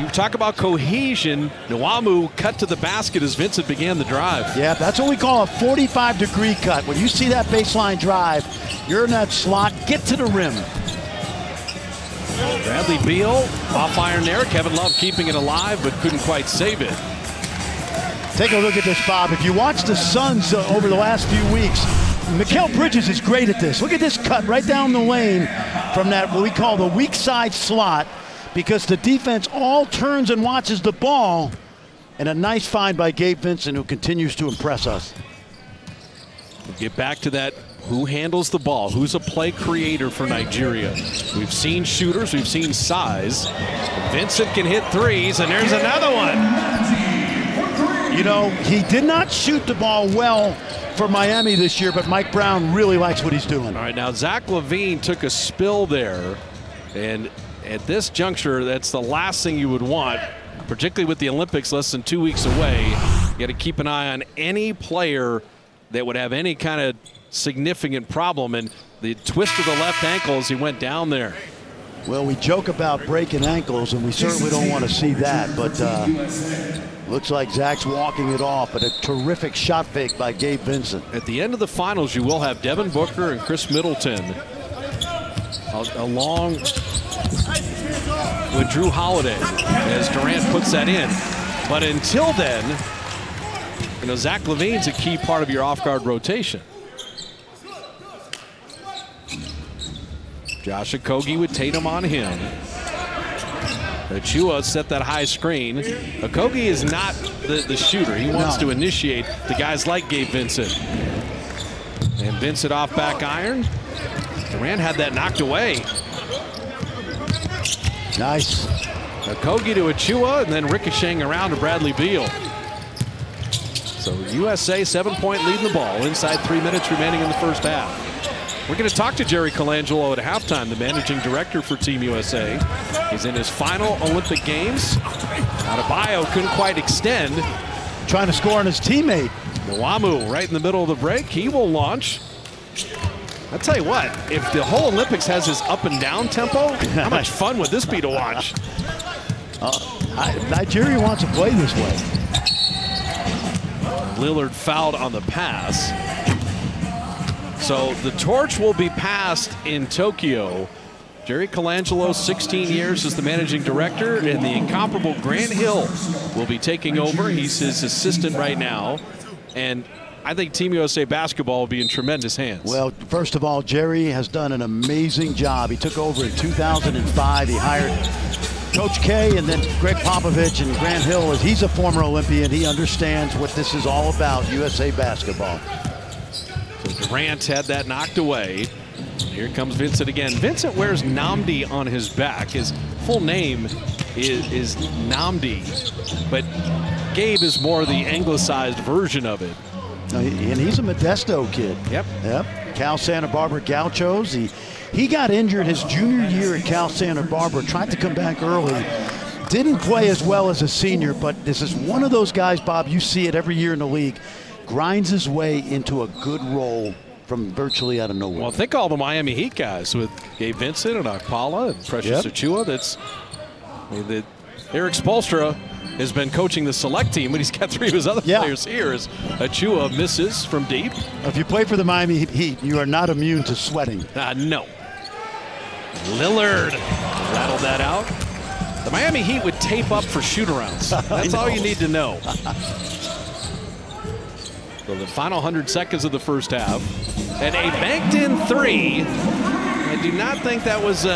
you talk about cohesion. Nwamu cut to the basket as Vincent began the drive. Yeah, that's what we call a 45-degree cut. When you see that baseline drive, you're in that slot, get to the rim. Bradley Beal off iron there. Kevin Love keeping it alive, but couldn't quite save it. Take a look at this, Bob. If you watch the Suns over the last few weeks, Mikal Bridges is great at this. Look at this cut right down the lane from that, what we call the weak side slot, because the defense all turns and watches the ball. And a nice find by Gabe Vincent, who continues to impress us. We'll get back to that. Who handles the ball? Who's a play creator for Nigeria? We've seen shooters, we've seen size. Vincent can hit threes, and there's another one. You know, he did not shoot the ball well for Miami this year, but Mike Brown really likes what he's doing. All right, now Zach LaVine took a spill there, and at this juncture, that's the last thing you would want, particularly with the Olympics less than 2 weeks away. You got to keep an eye on any player that would have any kind of significant problem, and the twist of the left ankle as he went down there. Well, we joke about breaking ankles, and we certainly don't want to see that, but looks like Zach's walking it off, but a terrific shot fake by Gabe Vincent. At the end of the finals, you will have Devin Booker and Chris Middleton along with Drew Holiday as Durant puts that in. But until then, you know, Zach LaVine's a key part of your off-guard rotation. Josh Okogie with Tatum on him. Achua set that high screen. Okogie is not the shooter. He wants to initiate the guys like Gabe Vincent. And Vincent off back iron. Durant had that knocked away. Nice. Okogie to Achua, and then ricocheting around to Bradley Beal. So USA 7-point lead in the ball. Inside 3 minutes remaining in the first half. We're going to talk to Jerry Colangelo at halftime, the managing director for Team USA. He's in his final Olympic Games. Adebayo couldn't quite extend. Trying to score on his teammate. Nwamu right in the middle of the break. He will launch. I'll tell you what, if the whole Olympics has his up and down tempo, how much fun would this be to watch? Nigeria wants to play this way. Lillard fouled on the pass. So the torch will be passed in Tokyo. Jerry Colangelo, 16 years as the managing director, and the incomparable Grant Hill will be taking over. He's his assistant right now. And I think Team USA basketball will be in tremendous hands. Well, first of all, Jerry has done an amazing job. He took over in 2005. He hired Coach K and then Greg Popovich, and Grant Hill, he's a former Olympian. He understands what this is all about, USA basketball. So Durant had that knocked away. Here comes Vincent again. Vincent wears Nnamdi on his back. His full name is Nnamdi, but Gabe is more the anglicized version of it. And he's a Modesto kid. Yep. Cal Santa Barbara Gauchos. He got injured his junior year at Cal Santa Barbara, tried to come back early. Didn't play as well as a senior, but this is one of those guys, Bob, you see it every year in the league, grinds his way into a good role from virtually out of nowhere. Well, think all the Miami Heat guys with Gabe Vincent and Akpala and Precious Achiuwa. Eric Spoelstra has been coaching the select team, but he's got 3 of his other players here as Achiuwa misses from deep. If you play for the Miami Heat, you are not immune to sweating. No. Lillard rattled that out. The Miami Heat would tape up for shoot-arounds. That's all you need to know. So the final 100 seconds of the first half. And a banked-in 3. I do not think that was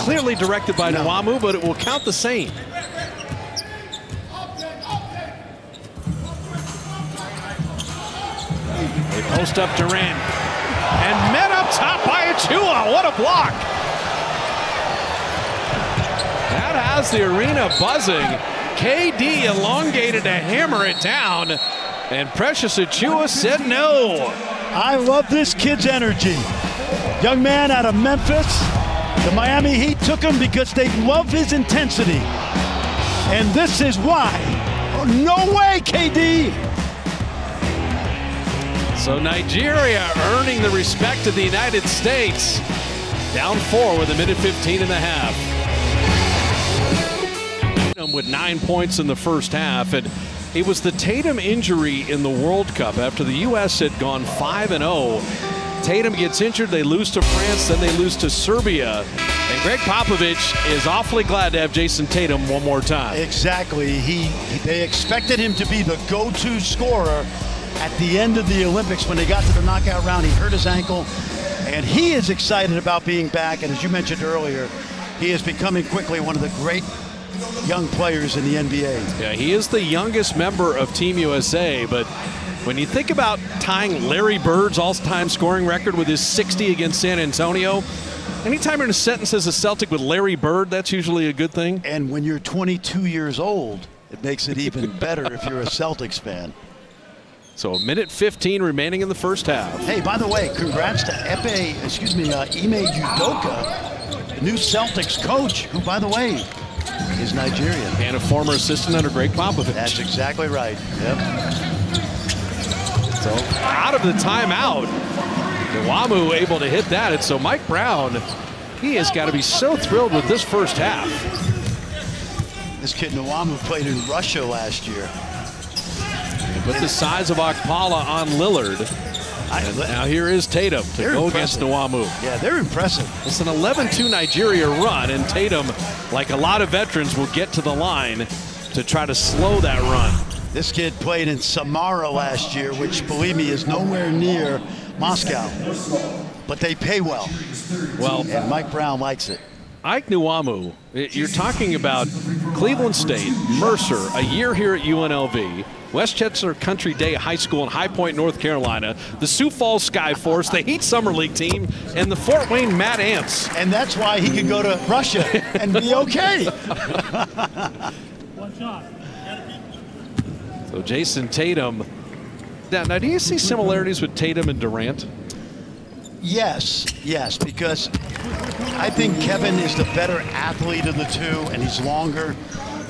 clearly directed by Nwamu, but it will count the same. They post up Durant. And met up top by Achiuwa. What a block. That has the arena buzzing. KD elongated to hammer it down. And Precious Achiuwa said no. I love this kid's energy. Young man out of Memphis. The Miami Heat took him because they love his intensity. And this is why. Oh, no way, KD. So Nigeria earning the respect of the United States. Down 4 with 1:15 in the half. With 9 points in the first half. And it was the Tatum injury in the World Cup after the U.S. had gone 5-0. Tatum gets injured, they lose to France, then they lose to Serbia. And Greg Popovich is awfully glad to have Jason Tatum one more time. Exactly. They expected him to be the go-to scorer at the end of the Olympics when they got to the knockout round. He hurt his ankle, and he is excited about being back. And as you mentioned earlier, he is becoming quickly one of the great young players in the NBA. Yeah, he is the youngest member of Team USA, but when you think about tying Larry Bird's all-time scoring record with his 60 against San Antonio, anytime you're in a sentence as a Celtic with Larry Bird, that's usually a good thing. And when you're 22 years old, it makes it even better if you're a Celtics fan. So 1:15 remaining in the first half. Hey, by the way, congrats to Ime Udoka, new Celtics coach, who, by the way, is Nigerian. And a former assistant under Greg Popovich. That's exactly right. Yep. So out of the timeout, Nwamu able to hit that. And so Mike Brown, he has got to be so thrilled with this first half. This kid Nwamu played in Russia last year. Put the size of Akpala on Lillard. And now here is Tatum to go against Nwamu. Yeah, they're impressive. It's an 11-2 Nigeria run, and Tatum, like a lot of veterans, will get to the line to try to slow that run. This kid played in Samara last year, which, believe me, is nowhere near Moscow. But they pay well. Well, and Mike Brown likes it. Ike Nwamu, you're talking about Cleveland State, Mercer, a year here at UNLV, Westchester Country Day High School in High Point, North Carolina, the Sioux Falls Skyforce, the Heat Summer League team, and the Fort Wayne Mad Ants. And that's why he could go to Russia and be okay. So Jason Tatum. Now, do you see similarities with Tatum and Durant? Yes, because I think Kevin is the better athlete of the two, and he's longer.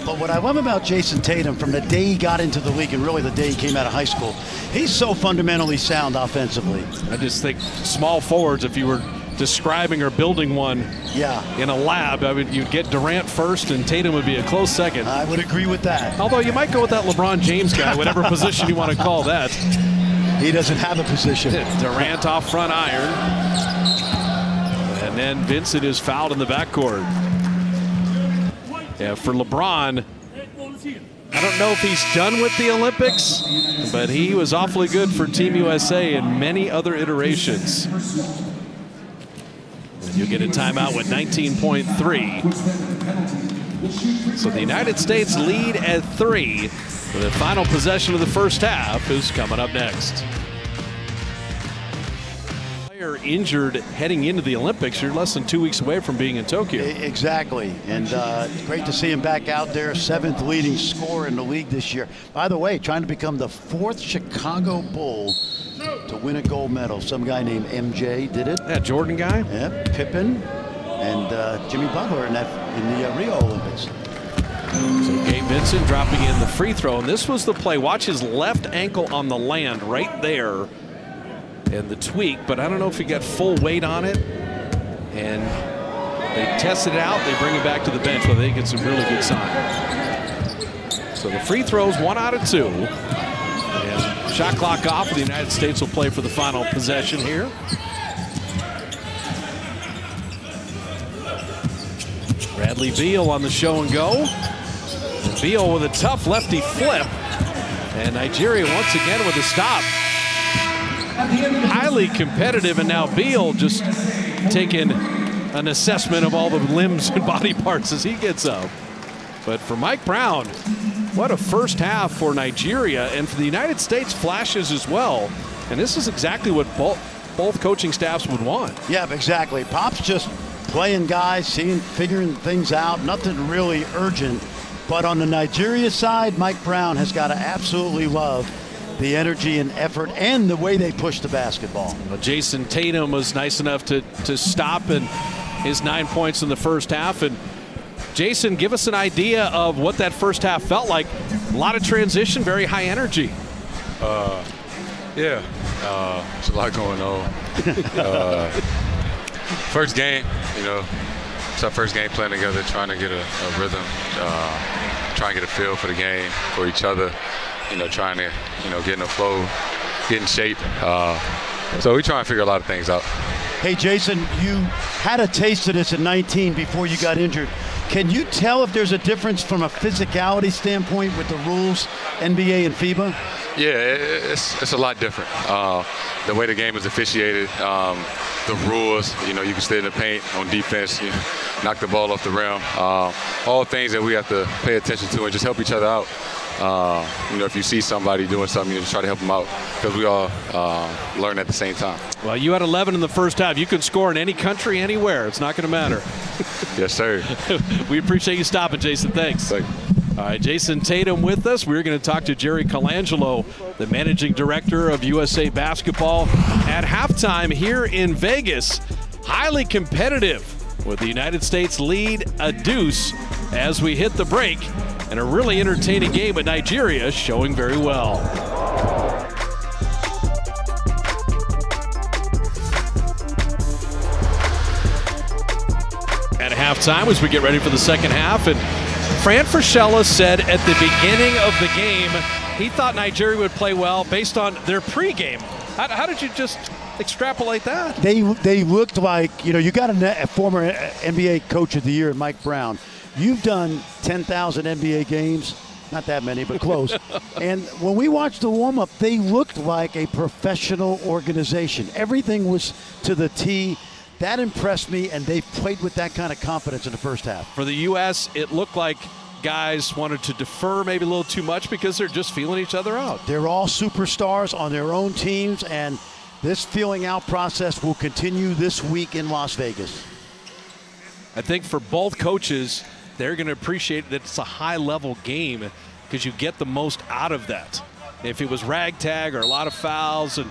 But what I love about Jason Tatum from the day he got into the league and really the day he came out of high school, he's so fundamentally sound offensively. I just think small forwards, if you were describing or building one in a lab, I mean, you'd get Durant first and Tatum would be a close second. I would agree with that. Although you might go with that LeBron James guy, whatever position you want to call that. He doesn't have a position. Durant off front iron. And then Vincent is fouled in the backcourt. Yeah, for LeBron, I don't know if he's done with the Olympics, but he was awfully good for Team USA in many other iterations. And you'll get a timeout with 19.3. So the United States lead at 3. The final possession of the first half is coming up next. Player injured heading into the Olympics. You're less than 2 weeks away from being in Tokyo. Exactly, and great to see him back out there. 7th leading scorer in the league this year. By the way, trying to become the 4th Chicago Bull to win a gold medal. Some guy named MJ did it. That Jordan guy? Yeah, Pippen and Jimmy Butler in the Rio Olympics. So Gabe Vincent dropping in the free throw, and this was the play. Watch his left ankle on the land right there, and the tweak, but I don't know if he got full weight on it. And they test it out. They bring it back to the bench. Well, they think it's a really good sign. So the free throws, 1 out of 2. And shot clock off. The United States will play for the final possession here. Bradley Beal on the show and go. And Beal with a tough lefty flip. And Nigeria once again with a stop. Highly competitive, and now Beal just taking an assessment of all the limbs and body parts as he gets up. But for Mike Brown, what a first half for Nigeria, and for the United States, flashes as well. And this is exactly what both coaching staffs would want. Yeah, exactly. Pop's just playing guys, figuring things out, nothing really urgent. But on the Nigeria side, Mike Brown has got to absolutely love the energy and effort and the way they push the basketball. Well, Jason Tatum was nice enough to stop and his 9 points in the first half. And Jason, give us an idea of what that first half felt like. A lot of transition, very high energy. Yeah, there's a lot going on. First game, it's our first game playing together, trying to get a rhythm, trying to get a feel for the game, for each other. Trying to, get in the flow, get in shape. So we try and figure a lot of things out. Hey, Jason, you had a taste of this at 19 before you got injured. Can you tell if there's a difference from a physicality standpoint with the rules, NBA and FIBA? Yeah, it's a lot different. The way the game is officiated, the rules, you can stay in the paint on defense, knock the ball off the rim. All things that we have to pay attention to and just help each other out. If you see somebody doing something, you just try to help them out because we all learn at the same time. Well, you had 11 in the first half. You can score in any country, anywhere. It's not going to matter. Yes, sir. We appreciate you stopping, Jason. Thanks. Thanks. All right, Jason Tatum with us. We're going to talk to Jerry Colangelo, the managing director of USA Basketball, at halftime here in Vegas. Highly competitive with the United States lead a deuce as we hit the break. And a really entertaining game with Nigeria showing very well. At halftime, as we get ready for the second half, and Fran Fraschilla said at the beginning of the game he thought Nigeria would play well based on their pregame. How did you just extrapolate that? They looked like, you got a former NBA Coach of the Year, Mike Brown. You've done 10,000 NBA games, not that many, but close. And when we watched the warm-up, they looked like a professional organization. Everything was to the T. That impressed me, and they played with that kind of confidence in the first half. For the U.S., it looked like guys wanted to defer maybe a little too much because they're just feeling each other out. They're all superstars on their own teams, and this feeling out process will continue this week in Las Vegas. I think for both coaches, they're going to appreciate that it's a high-level game because you get the most out of that. If it was ragtag or a lot of fouls, and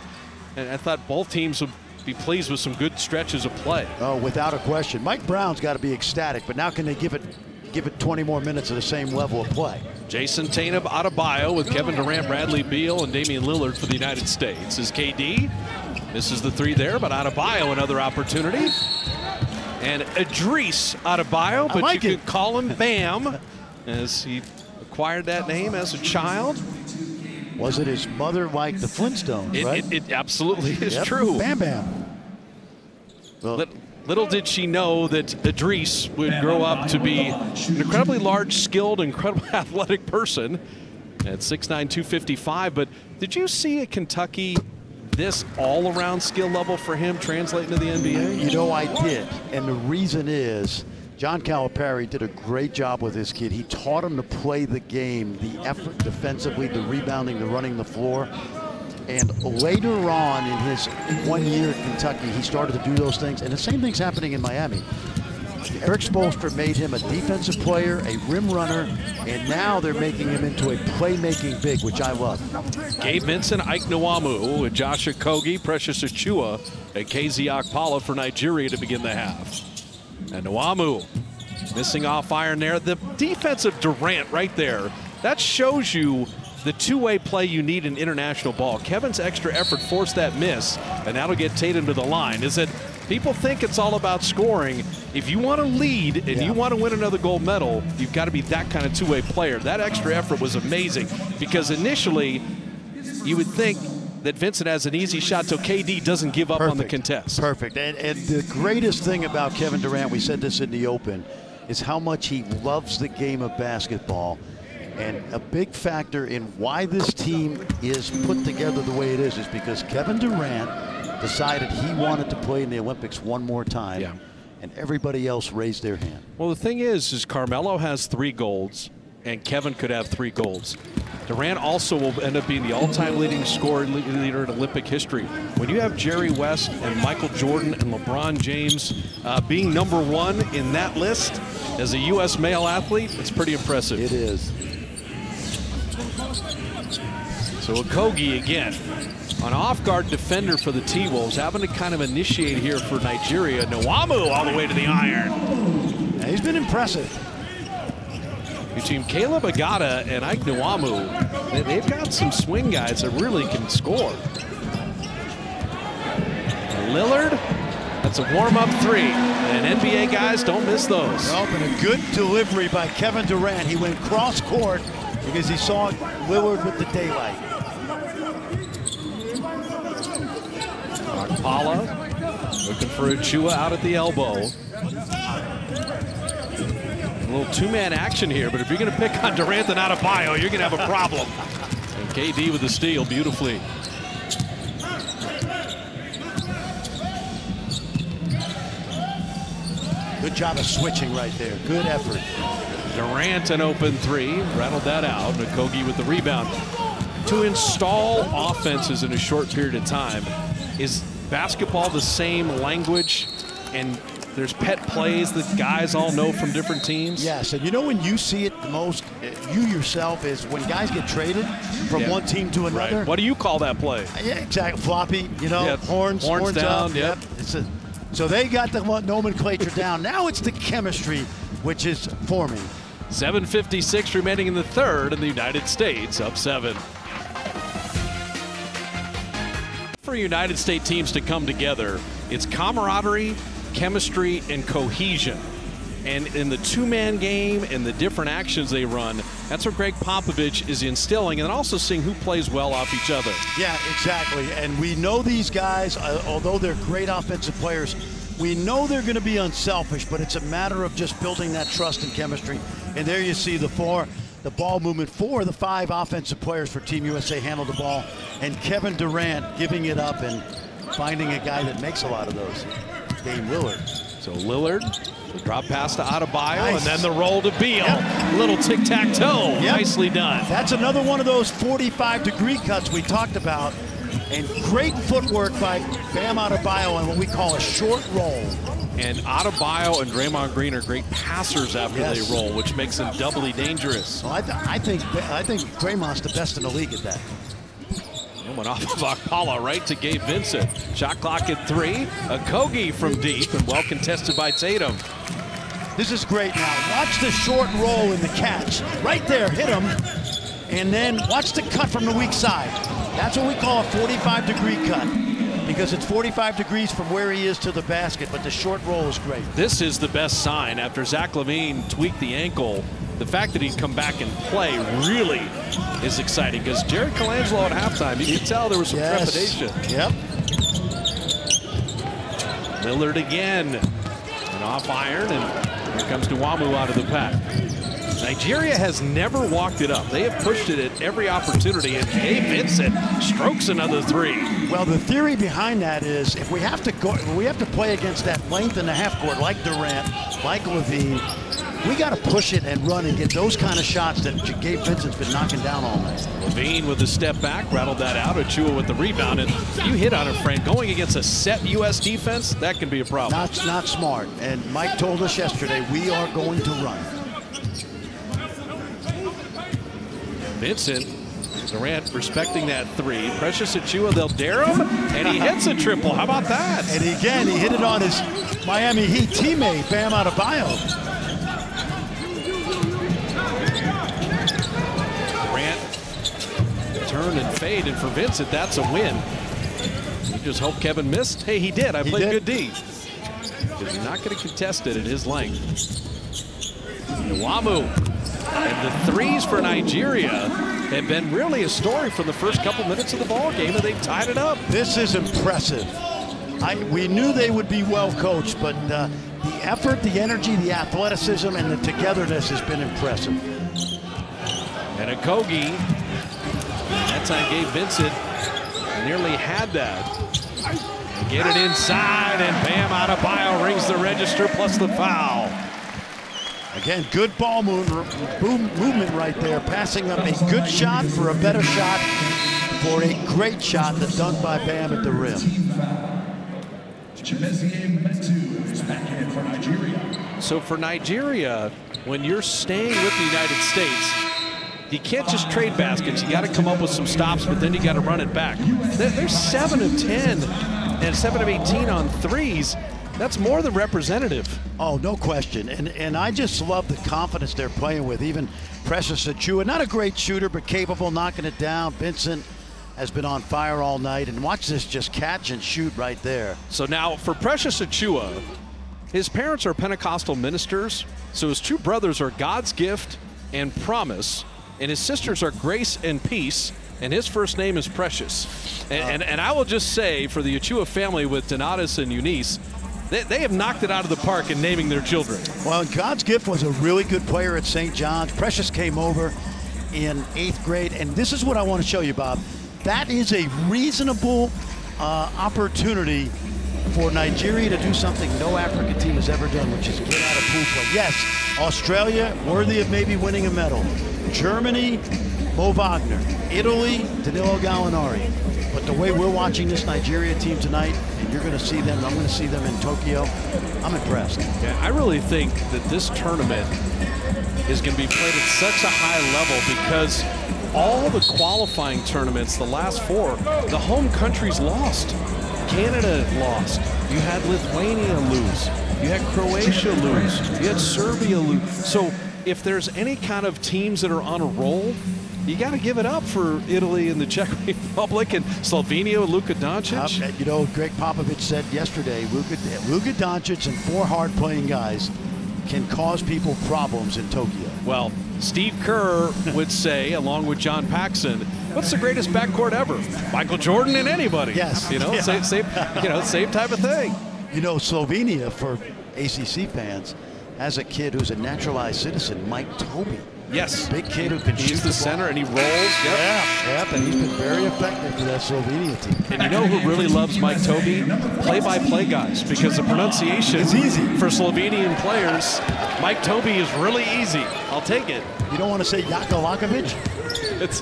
I thought both teams would be pleased with some good stretches of play. Oh, without a question. Mike Brown's got to be ecstatic, but now can they give it 20 more minutes of the same level of play? Jason Tatum, Adebayo with Kevin Durant, Bradley Beal, and Damian Lillard for the United States. Is KD. Misses the three there, but Adebayo another opportunity. And Idris Adebayo, but you could call him Bam, as he acquired that name as a child. Was it his mother like the Flintstones, right? It absolutely is true. Bam Bam. Well, little did she know that Idris would grow up to be an incredibly large, skilled, incredibly athletic person at 6'9", 255. But did you see at Kentucky this all-around skill level for him translating to the NBA? I did. And the reason is John Calipari did a great job with this kid. He taught him to play the game, the effort defensively, the rebounding, the running the floor. And later on in his 1 year at Kentucky, he started to do those things. And the same thing's happening in Miami. Eric Spoelstra made him a defensive player, a rim runner, and now they're making him into a playmaking big, which I love. Gabe Vincent, Ike Nwamu, Josh Okogie, Precious Achua, and KZ Okpala for Nigeria to begin the half. And Nwamu missing off iron there. The defensive Durant right there, that shows you the two-way play you need in international ball. Kevin's extra effort forced that miss, and that'll get Tatum to the line. Is it? People think it's all about scoring. If you want to lead and you want to win another gold medal, you've got to be that kind of two-way player. That extra effort was amazing because initially you would think that Vincent has an easy shot till KD doesn't give up on the contest. Perfect. And the greatest thing about Kevin Durant, we said this in the Open, is how much he loves the game of basketball. And a big factor in why this team is put together the way it is because Kevin Durant decided he wanted to play in the Olympics one more time, and everybody else raised their hand. Well, the thing is Carmelo has 3 golds, and Kevin could have 3 golds. Durant also will end up being the all-time leading scorer leader in Olympic history. When you have Jerry West and Michael Jordan and LeBron James being #1 in that list as a U.S. male athlete, it's pretty impressive. It is. So Okogie again, an off-guard defender for the T-Wolves, having to kind of initiate here for Nigeria. Nwamu all the way to the iron. Yeah, he's been impressive. Between Caleb Agata and Ike Nwamu, they've got some swing guys that really can score. Lillard, that's a warm-up 3. And NBA guys, don't miss those. Well, but a good delivery by Kevin Durant. He went cross-court because he saw Lillard with the daylight. Okpala looking for Achua out at the elbow. A little two-man action here, but if you're going to pick on Durant and Adebayo, you're going to have a problem. And KD with the steal beautifully. Good job of switching right there. Good effort. Durant an open 3, rattled that out. Okogie with the rebound. To install offenses in a short period of time, is basketball the same language and there's pet plays that guys all know from different teams? Yes, and you know when you see it the most, you yourself, is when guys get traded from one team to another. Right. What do you call that play? Yeah, exactly. Floppy, you know, horns down. Up. Yep. So they got the nomenclature down. Now it's the chemistry which is forming. 7:56 remaining in the third, and the United States up 7. For United States teams to come together, it's camaraderie, chemistry, and cohesion. And in the two-man game and the different actions they run, that's what Greg Popovich is instilling, and also seeing who plays well off each other. Yeah, exactly. And we know these guys, although they're great offensive players, we know they're going to be unselfish, but it's a matter of just building that trust and chemistry. And there you see the ball movement. 4 of the 5 offensive players for Team USA handle the ball, and Kevin Durant giving it up and finding a guy that makes a lot of those. Dame Lillard. So Lillard, the drop pass to Adebayo, and then the roll to Beal. Little tic-tac-toe, nicely done. That's another one of those 45-degree cuts we talked about. And great footwork by Bam Adebayo on what we call a short roll. And Adebayo and Draymond Green are great passers after they roll, which makes them doubly dangerous. Well, I think Draymond's the best in the league at that. It went off of Okpala right to Gabe Vincent. Shot clock at 3. Okogie from deep and well contested by Tatum. This is great now. Watch the short roll in the catch. Right there, hit him. And then watch the cut from the weak side. That's what we call a 45-degree cut, because it's 45 degrees from where he is to the basket, but the short roll is great. This is the best sign after Zach LaVine tweaked the ankle. The fact that he'd come back and play really is exciting, because Jared Colangelo at halftime, you could tell there was some trepidation. Yep. Lillard again. An off iron, and here comes Nwamu out of the pack. Nigeria has never walked it up. They have pushed it at every opportunity, and Gabe Vincent strokes another three. Well, the theory behind that is if we have to play against that length in the half court, like Durant, like Levine, we got to push it and run and get those kind of shots that Gabe Vincent's been knocking down all night. Levine with the step back, rattled that out. Achua with the rebound, and you hit on it, Frank. Going against a set U.S. defense, that can be a problem. Not smart. And Mike told us yesterday, we are going to run. Vincent, Durant respecting that three. Precious Achua, they'll dare him, and he hits a triple. How about that? And again, he hit it on his Miami Heat teammate, Bam Adebayo. Durant, turn and fade, and for Vincent, that's a win. You just hope Kevin missed. Hey, he did. I played good D. Because you're not going to contest it at his length. Nwamu. And the threes for Nigeria have been really a story from the first couple minutes of the ball game, and they've tied it up. This is impressive. We knew they would be well coached, but the effort, the energy, the athleticism, and the togetherness has been impressive. And a Kogi. That time Gabe Vincent nearly had that. Get it inside, and Bam Adebayo rings the register plus the foul. Again, good ball movement right there, passing up a good shot for a better shot for a great shot that's done by Bam at the rim. So for Nigeria, when you're staying with the United States, you can't just trade baskets. You got to come up with some stops, but then you got to run it back. They're 7 of 10 and 7 of 18 on threes. That's more than representative. Oh, no question. And I just love the confidence they're playing with. Even Precious Achua, not a great shooter, but capable, knocking it down. Vincent has been on fire all night. And watch this just catch and shoot right there. So now for Precious Achua, his parents are Pentecostal ministers. So his two brothers are God's gift and promise. And his sisters are Grace and Peace. And his first name is Precious. And I will just say, for the Achua family with Donatus and Eunice, they have knocked it out of the park in naming their children. Well, God's gift was a really good player at St. John's. Precious came over in 8th grade. And this is what I want to show you, Bob. That is a reasonable opportunity for Nigeria to do something no African team has ever done, which is get out of pool play. Yes, Australia, worthy of maybe winning a medal. Germany, Mo Wagner. Italy, Danilo Gallinari. But the way we're watching this Nigeria team tonight, and you're going to see them, I'm going to see them in Tokyo, I'm impressed. Yeah, I really think that this tournament is going to be played at such a high level because all the qualifying tournaments, the last 4, the home countries lost. Canada lost. You had Lithuania lose. You had Croatia lose. You had Serbia lose. So if there's any kind of teams that are on a roll, you got to give it up for Italy and the Czech Republic and Slovenia and Luka Doncic. You know, Greg Popovich said yesterday, Luka Doncic and 4 hard-playing guys can cause people problems in Tokyo. Well, Steve Kerr would say, along with John Paxson, what's the greatest backcourt ever? Michael Jordan and anybody. Yes. You know, yeah. same type of thing. You know, Slovenia, for ACC fans, has a kid who's a naturalized citizen, Mike Tobey. Yes. Big kid who can shoot He's the center and he rolls. Yep. Yeah, and he's been very effective for that Slovenia team. And you know who really loves Mike Tobey? Play-by-play guys, because the pronunciation is easy for Slovenian players. Mike Tobey is really easy. I'll take it. You don't want to say Jaka Lakovic? It's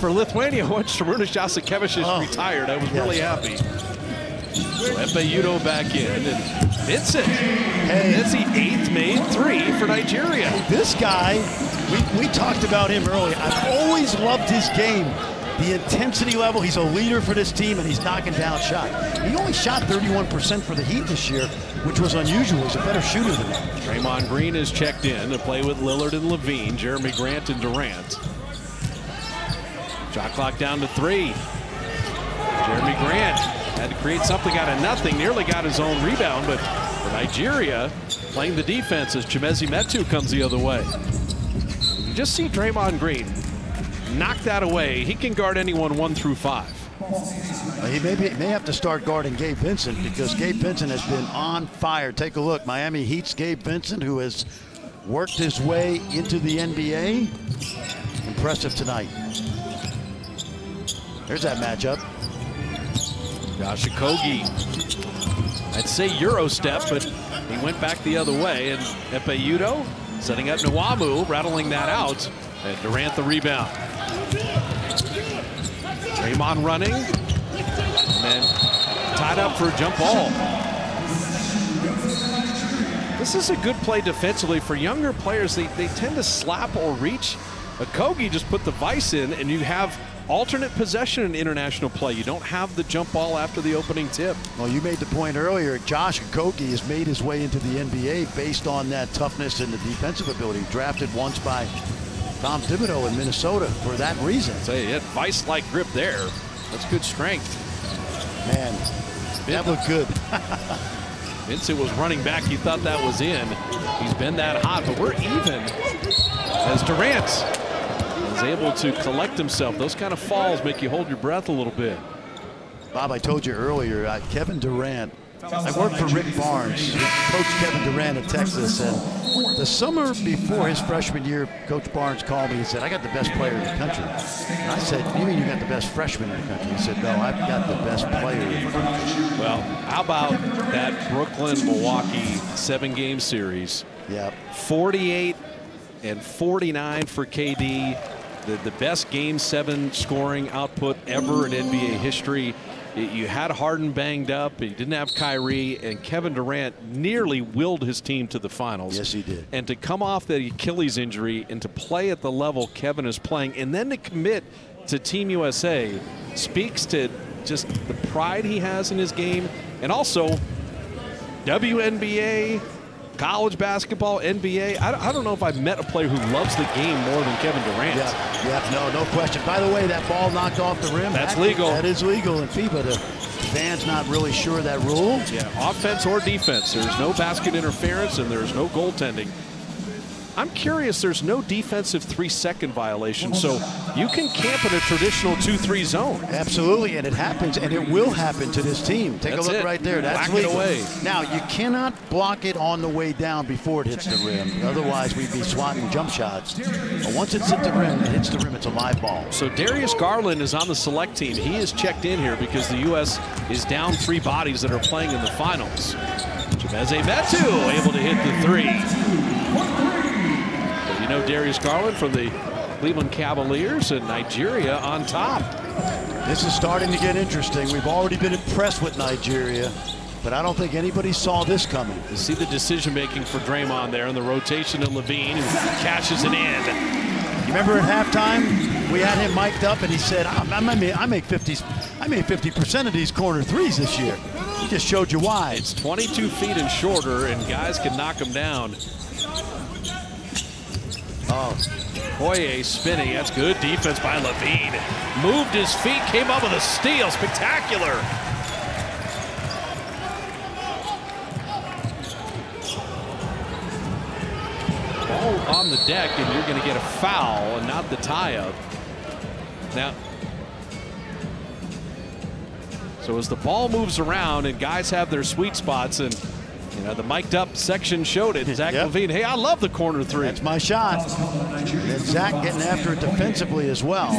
for Lithuania. Once Šarūnas Jasikevičius retired, I was really happy. Udo back in, and Vincent. Hey, that's the 8th made 3 for Nigeria. This guy, we talked about him earlier. I've always loved his game. The intensity level, he's a leader for this team, and he's knocking down shots. He only shot 31% for the Heat this year, which was unusual. He's a better shooter than that. Draymond Green is checked in to play with Lillard and Levine, Jeremy Grant and Durant. Shot clock down to 3. Jeremy Grant had to create something out of nothing, nearly got his own rebound, but for Nigeria, playing the defense as Chimezi Metu comes the other way. You just see Draymond Green knock that away. He can guard anyone 1 through 5. He may have to start guarding Gabe Vincent because Gabe Vincent has been on fire. Take a look. Miami Heat's Gabe Vincent, who has worked his way into the NBA. Impressive tonight. There's that matchup. Josh Okogie, I'd say Euro step, but he went back the other way. And Epeyudo setting up Nwamu, rattling that out. And Durant the rebound. Draymond running. And then tied up for a jump ball. This is a good play defensively. For younger players, they tend to slap or reach. Okogie just put the vice in, and you have alternate possession in international play. You don't have the jump ball after the opening tip. Well, you made the point earlier. Josh Okogie has made his way into the NBA based on that toughness and the defensive ability. Drafted once by Tom Thibodeau in Minnesota for that reason. Say he had vice-like grip there. That's good strength. Man, that looked good. Vincent was running back. He thought that was in. He's been that hot, but we're even as Durant is able to collect himself. Those kind of falls make you hold your breath a little bit. Bob, I told you earlier, Kevin Durant, I worked for Rick Barnes, who coached Kevin Durant at Texas, and the summer before his freshman year, Coach Barnes called me and said, I got the best player in the country. And I said, you mean you got the best freshman in the country? He said, no, I've got the best player in the country. Well, how about that Brooklyn-Milwaukee 7-game series? Yep. 48 and 49 for KD. The best Game 7 scoring output ever in NBA history. You had Harden banged up, you didn't have Kyrie, and Kevin Durant nearly willed his team to the finals. Yes, he did. And to come off the Achilles injury and to play at the level Kevin is playing, and then to commit to Team USA speaks to just the pride he has in his game, and also WNBA, college basketball, NBA. I don't know if I've met a player who loves the game more than Kevin Durant. Yeah, no question. By the way, that ball knocked off the rim. That's legal. That is legal in FIBA. The fans not really sure of that rule. Yeah, offense or defense. There's no basket interference and there's no goaltending. I'm curious, there's no defensive 3-second violation, so you can camp in a traditional 2-3 zone. Absolutely, and it happens, and it will happen to this team. Take a look right there. That's legal. Away. Now, you cannot block it on the way down before it hits the rim. Otherwise, we'd be swatting jump shots. But once it's hit the rim, it hits the rim, it's a live ball. So Darius Garland is on the select team. He is checked in here because the U.S. is down 3 bodies that are playing in the finals. Chimeze Metu able to hit the 3. You know Darius Garland from the Cleveland Cavaliers, and Nigeria on top. This is starting to get interesting. We've already been impressed with Nigeria, but I don't think anybody saw this coming. You see the decision-making for Draymond there, and the rotation of Levine, who cashes it in. You remember at halftime, we had him mic'd up, and he said, I made 50% of these corner threes this year. He just showed you why. It's 22 feet and shorter, and guys can knock them down. Oh, Poirier spinning. That's good defense by Levine. Moved his feet, came up with a steal. Spectacular. Ball on the deck, and you're going to get a foul and not the tie-up. Now, so as the ball moves around and guys have their sweet spots, and you know, the mic'd up section showed it. Zach Levine, hey, I love the corner 3. That's my shot. And Zach getting after it defensively as well.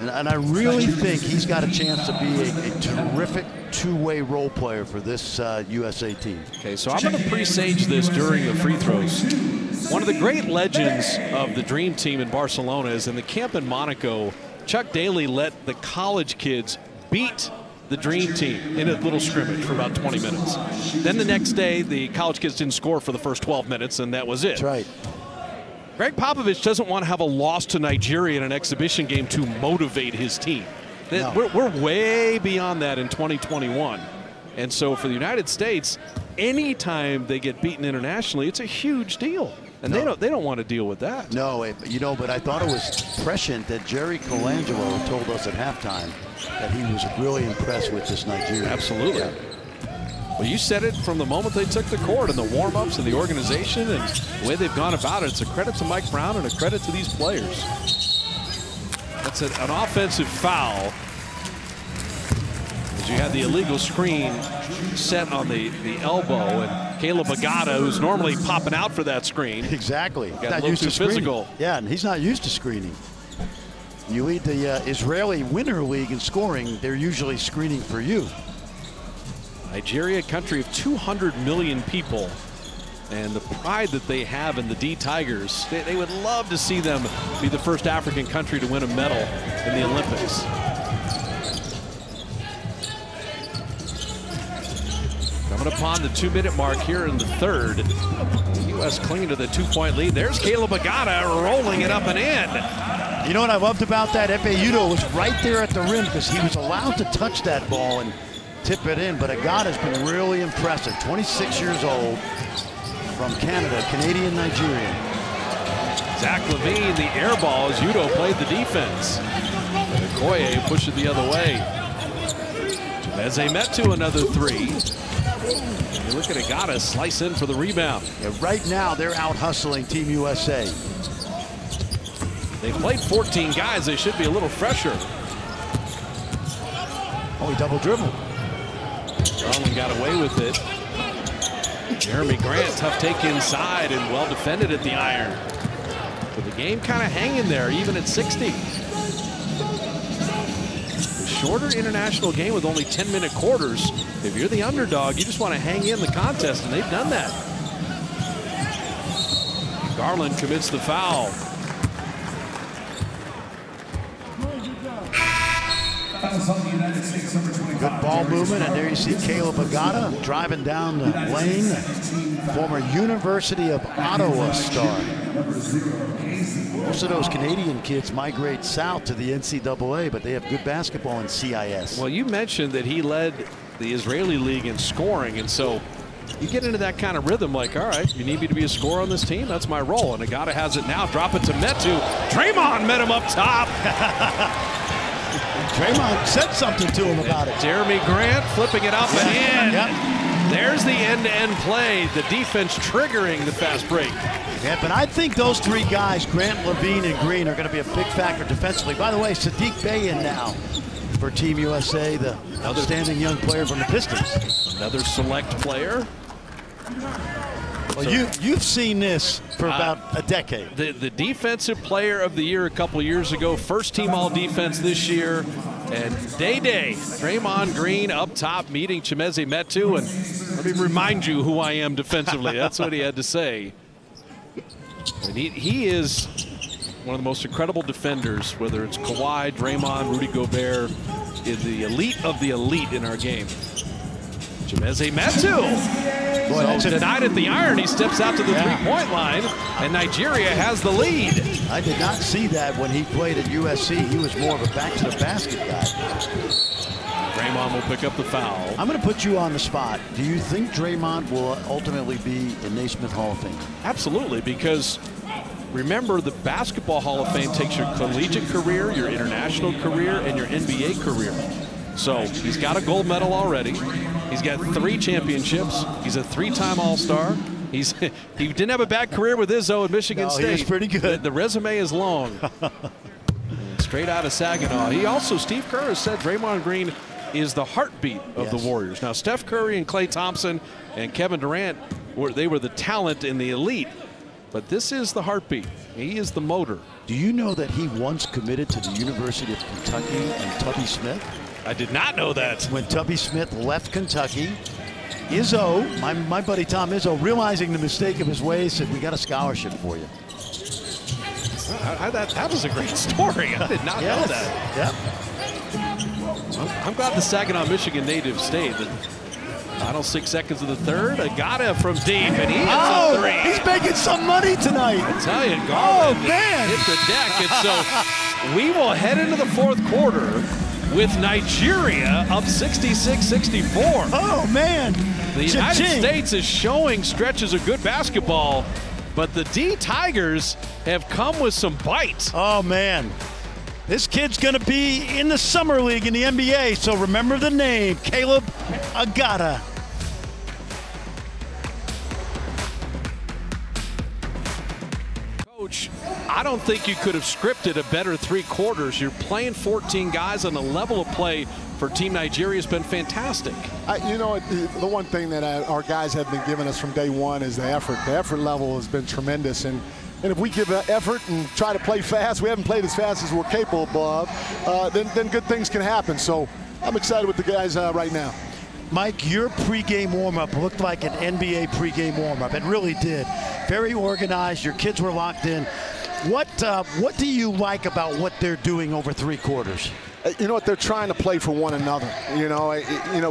And I really think he's got a chance to be a terrific two-way role player for this USA team. Okay, so I'm going to presage this during the free throws. One of the great legends of the Dream Team in Barcelona is in the camp in Monaco. Chuck Daly let the college kids beat the Dream Team in a little scrimmage for about 20 minutes. Then the next day, the college kids didn't score for the first 12 minutes, and that was it. That's right. Greg Popovich doesn't want to have a loss to Nigeria in an exhibition game to motivate his team. No. We're way beyond that in 2021. And so for the United States, anytime they get beaten internationally, it's a huge deal. And they don't want to deal with that. No, you know, but I thought it was prescient that Jerry Colangelo told us at halftime that he was really impressed with this Nigeria. Absolutely. Yeah. Well, you said it from the moment they took the court and the warm-ups and the organization and the way they've gone about it. It's a credit to Mike Brown and a credit to these players. That's an offensive foul. As you had the illegal screen set on the elbow, and Caleb Agata, who's normally popping out for that screen. Exactly. Not used to physical. Yeah, and he's not used to screening. You lead the Israeli Winter League in scoring, they're usually screening for you. Nigeria, a country of 200 million people, and the pride that they have in the D Tigers, they would love to see them be the first African country to win a medal in the Olympics. Coming upon the 2-minute mark here in the third. The U.S. clinging to the 2-point lead. There's Caleb Agata rolling it up and in. You know what I loved about that? Efe Udoh was right there at the rim because he was allowed to touch that ball and tip it in, but Agata's been really impressive. 26 years old, from Canada, Canadian-Nigerian. Zach Levine, the air ball as Udoh played the defense. Okoye pushed it the other way. Chimeze Metu, another three. You look at Agata slice in for the rebound. Yeah, right now, they're out hustling Team USA. They played 14 guys. They should be a little fresher. Oh, he double dribbled. Garland got away with it. Jeremy Grant, tough take inside and well defended at the iron. But the game kind of hanging there, even at 60. A shorter international game with only 10-minute quarters. If you're the underdog, you just want to hang in the contest, and they've done that. Garland commits the foul. Good ball movement, and there you see Caleb Agata driving down the lane. Former University of Ottawa star. Most of those Canadian kids migrate south to the NCAA, but they have good basketball in CIS. Well, you mentioned that he led the Israeli league in scoring, and so you get into that kind of rhythm like, all right, you need me to be a scorer on this team? That's my role, and Agata has it now. Drop it to Metu. Draymond met him up top. Draymond said something to him about it. Jeremy Grant flipping it up and in. Yep. There's the end-to-end play. The defense triggering the fast break. Yeah, but I think those three guys, Grant, Levine, and Green, are going to be a big factor defensively. By the way, Sadiq Bey in now for Team USA, the outstanding young player from the Pistons. Another select player. Well, you've seen this for about a decade. The defensive player of the year a couple years ago, first team all defense this year, and Day-Day, Draymond Green up top meeting Chimeze Metu, and let me remind you who I am defensively. That's what he had to say. And he is one of the most incredible defenders, whether it's Kawhi, Draymond, Rudy Gobert, is the elite of the elite in our game. Chimeze Metu. So denied at the iron, he steps out to the three-point line, and Nigeria has the lead. I did not see that when he played at USC. He was more of a back-to-the-basket guy. Draymond will pick up the foul. I'm going to put you on the spot. Do you think Draymond will ultimately be in Naismith Hall of Fame? Absolutely, because remember, the Basketball Hall of Fame takes your collegiate career, your international career, and your NBA career. So he's got a gold medal already. He's got 3 championships. He's a 3-time All-Star. He didn't have a bad career with Izzo at Michigan State. He's pretty good. The resume is long. Straight out of Saginaw. He also, Steve Kerr has said Draymond Green is the heartbeat of the Warriors. Now, Steph Curry and Klay Thompson and Kevin Durant, they were the talent in the elite. But this is the heartbeat. He is the motor. Do you know that he once committed to the University of Kentucky and Tubby Smith? I did not know that. When Tubby Smith left Kentucky, Izzo, my buddy Tom Izzo, realizing the mistake of his ways, said, we got a scholarship for you. That was a great story. I did not know that. Yeah. I'm glad the Saginaw, Michigan native stayed. The final 6 seconds of the third. Agata from deep, and he hits a three. He's making some money tonight. I tell you, Garland hit the deck. And so we will head into the fourth quarter with Nigeria up 66-64. Oh, man. The United States is showing stretches of good basketball, but the D Tigers have come with some bite. Oh, man. This kid's going to be in the Summer League in the NBA, so remember the name, Caleb Agata. Coach, I don't think you could have scripted a better 3 quarters. You're playing 14 guys, and the level of play for Team Nigeria has been fantastic. You know, the one thing that our guys have been giving us from day one is the effort. The effort level has been tremendous, and if we give effort and try to play fast, we haven't played as fast as we're capable of, then good things can happen. So I'm excited with the guys right now. Mike, your pregame warm-up looked like an NBA pregame warm-up. It really did. Very organized. Your kids were locked in. What do you like about what they're doing over 3 quarters? You know what? They're trying to play for one another. You know,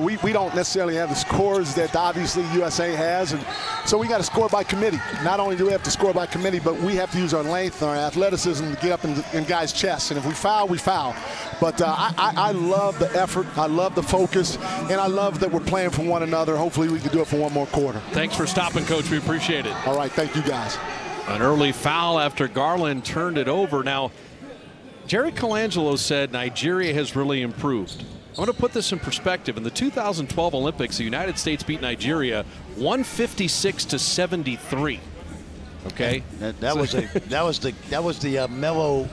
we don't necessarily have the scores that obviously USA has, and so we got to score by committee. Not only do we have to score by committee, but we have to use our length and our athleticism to get up in guys' chests. And if we foul, we foul. But I love the effort. I love the focus, and I love that we're playing for one another. Hopefully, we can do it for one more quarter. Thanks for stopping, Coach. We appreciate it. All right, thank you, guys. An early foul after Garland turned it over. Now, Jerry Colangelo said Nigeria has really improved. I'm going to put this in perspective. In the 2012 Olympics, the United States beat Nigeria 156-73. Okay, that was the Mello.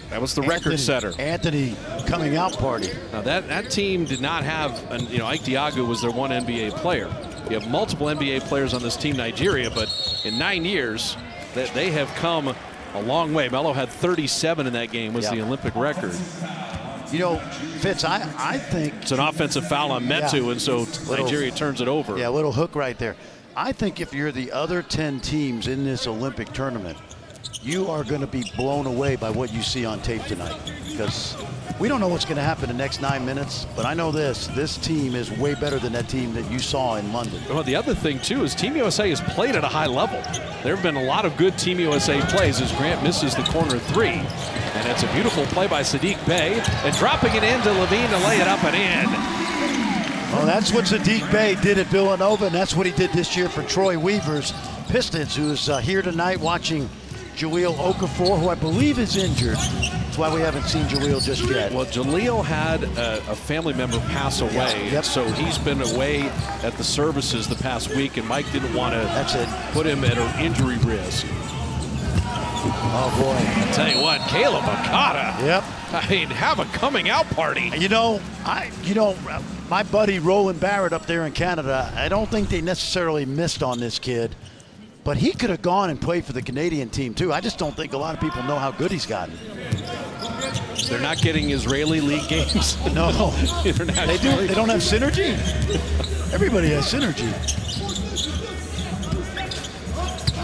That was the record setter. Anthony coming out party. Now that team did not have, Ike Diagu was their one NBA player. You have multiple NBA players on this team, Nigeria, but in 9 years, they have come a long way. Mello had 37 in that game, was the Olympic record. You know, Fitz, I think it's an offensive foul on Metu, and so Nigeria turns it over. Yeah, a little hook right there. I think if you're the other 10 teams in this Olympic tournament, you are going to be blown away by what you see on tape tonight, because we don't know what's going to happen in the next 9 minutes, but I know this team is way better than that team that you saw in London. Well, the other thing, too, is Team USA has played at a high level. There have been a lot of good Team USA plays as Grant misses the corner 3. And it's a beautiful play by Sadiq Bey, and dropping it into Levine to lay it up and in. Well, that's what Sadiq Bey did at Villanova, and that's what he did this year for Troy Weaver's Pistons, who's here tonight watching Jaleel Okafor, who I believe is injured. That's why we haven't seen Jaleel just yet. Well, Jaleel had a family member pass away, so he's been away at the services the past week, and Mike didn't want to put him at an injury risk. Oh, boy. I'll tell you what, Caleb Okada. Yep. I mean, have a coming out party. You know, my buddy Roland Barrett up there in Canada, I don't think they necessarily missed on this kid. But he could have gone and played for the Canadian team, too. I just don't think a lot of people know how good he's gotten. They're not getting Israeli league games. No. They don't have synergy? Everybody has synergy.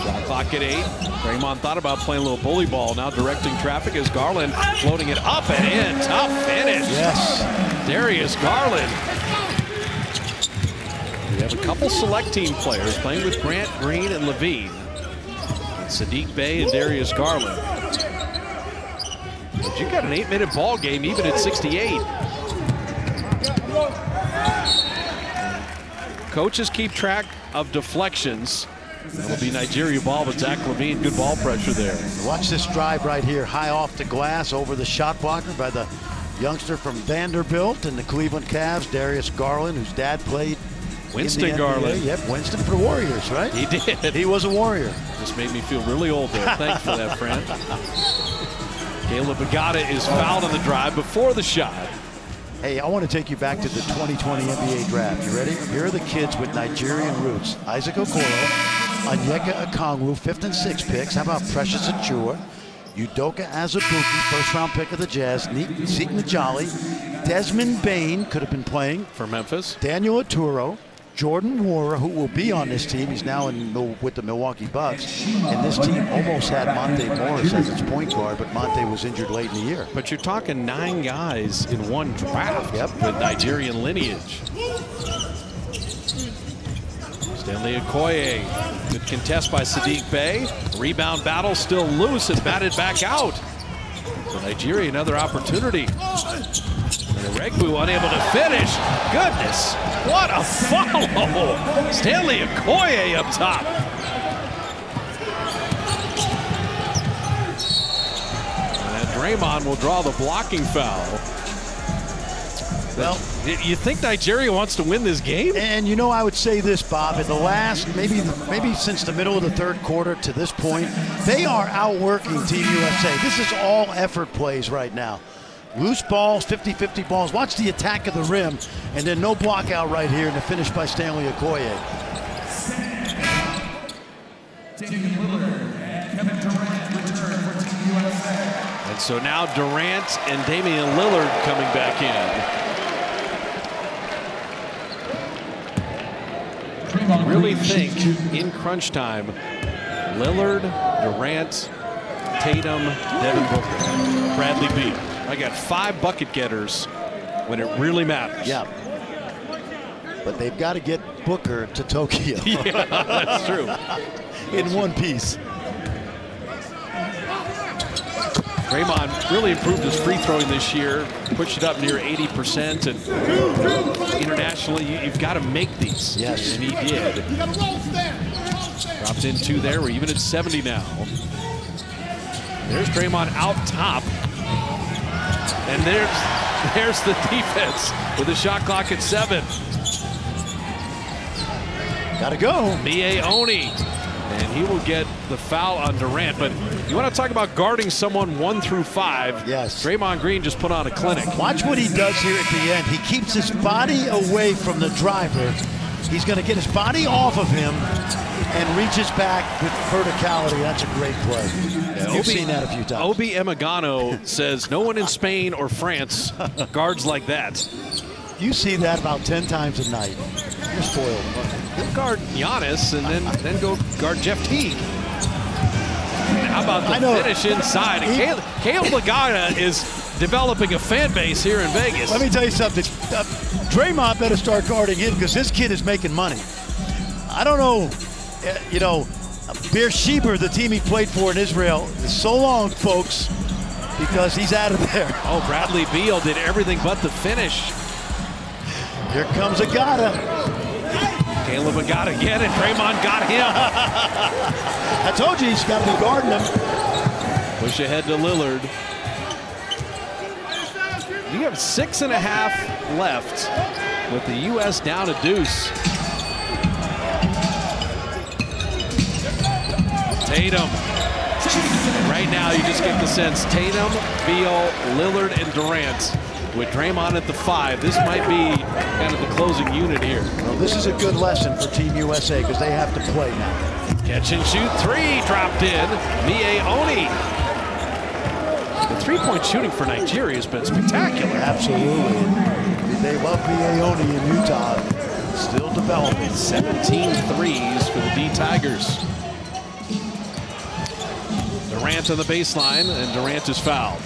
Shot clock at 8. Draymond thought about playing a little bully ball. Now directing traffic is Garland floating it up and in. Tough finish. Yes. Darius Garland. We have a couple select team players playing with Grant Green and Levine. Sadiq Bey and Darius Garland. But you got an 8-minute ball game even at 68. Coaches keep track of deflections. It'll be Nigeria ball, but Zach Levine, good ball pressure there. Watch this drive right here, high off the glass over the shot blocker by the youngster from Vanderbilt and the Cleveland Cavs, Darius Garland, whose dad played Winston Garland. Yep, Winston for the Warriors, right? He did. He was a Warrior. This made me feel really old there. Thanks for that, friend. Caleb Agata is fouled on the drive before the shot. Hey, I want to take you back to the 2020 NBA draft. You ready? Here are the kids with Nigerian roots. Isaac Okoro, Onyeka Okongwu, 5th and 6th picks. How about Precious Achua, Udoka Azubuike, first-round pick of the Jazz, Zeke Najali, Desmond Bain could have been playing for Memphis, Daniel Aturo, Jordan Nwora, who will be on this team. He's now with the Milwaukee Bucks. And this team almost had Monte Morris as its point guard, but Monte was injured late in the year. But you're talking 9 guys in one draft with Nigerian lineage. Stanley Okoye, good contest by Sadiq Bey. Rebound battle still loose and batted back out. So Nigeria, another opportunity. And Regbu unable to finish. Goodness, what a follow. Stanley Okoye up top. And Draymond will draw the blocking foul. Well, you think Nigeria wants to win this game? And you know, I would say this, Bob, in the last, maybe since the middle of the third quarter to this point, they are outworking Team USA. This is all effort plays right now. Loose balls, 50-50 balls. Watch the attack of the rim, and then no block out right here, and the finish by Stanley Okoye. And so now Durant and Damian Lillard coming back in. Really think in crunch time, Lillard, Durant, Tatum, Devin Booker, Bradley Beal. I got 5 bucket getters when it really matters. Yeah. But they've got to get Booker to Tokyo. Yeah, that's true. In one piece. Draymond really improved his free throwing this year, pushed it up near 80%, and internationally, you've got to make these. Yes. And he did. Dropped in 2 there. We're even at 70 now. There's Draymond out top. And there's the defense with the shot clock at 7. Gotta go. Mie Oni. And he will get the foul on Durant. But you want to talk about guarding someone 1 through 5. Yes. Draymond Green just put on a clinic. Watch what he does here at the end. He keeps his body away from the driver. He's going to get his body off of him and reaches back with verticality. That's a great play. Yeah, you've seen that a few times. Obi Emagano says no one in Spain or France guards like that. You see that about 10 times a night. You're spoiled. He'll guard Giannis and then go guard Jeff Teague. And how about the finish inside? Caleb Lagana is developing a fan base here in Vegas. Let me tell you something. Draymond better start guarding him because this kid is making money. I don't know, you know, Beersheba, the team he played for in Israel, is so long, folks, because he's out of there. Oh, Bradley Beal did everything but the finish. Here comes Agata. Caleb Agata again, and Draymond got him. I told you he's got to be guarding him. Push ahead to Lillard. You have 6.5 left with the U.S. down a deuce. Tatum. Right now, you just get the sense Tatum, Beal, Lillard, and Durant. With Draymond at the 5, this might be kind of the closing unit here. Well, this is a good lesson for Team USA because they have to play now. Catch and shoot 3 dropped in. Mie Oni. The 3-point shooting for Nigeria has been spectacular. Absolutely. They love Mie Oni in Utah. Still developing. 17 threes for the D-Tigers. Durant on the baseline, and Durant is fouled.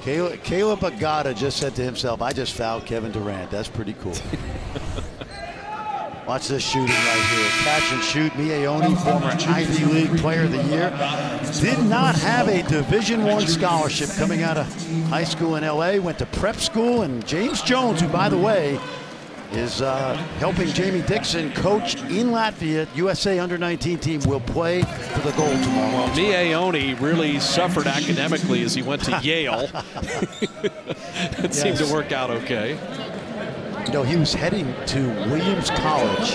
Caleb Agata just said to himself, I just fouled Kevin Durant. That's pretty cool. Watch this shooting right here. Catch and shoot. Mie Oni, former Ivy League Player of the Year. Did not have a Division I scholarship coming out of high school in LA. Went to prep school. And James Jones, who, by the way, is helping Jamie Dixon coach in Latvia. USA Under-19 team will play for the gold tomorrow. Well, Mie Oni really suffered academically as he went to Yale. It seemed to work out okay. You know, he was heading to Williams College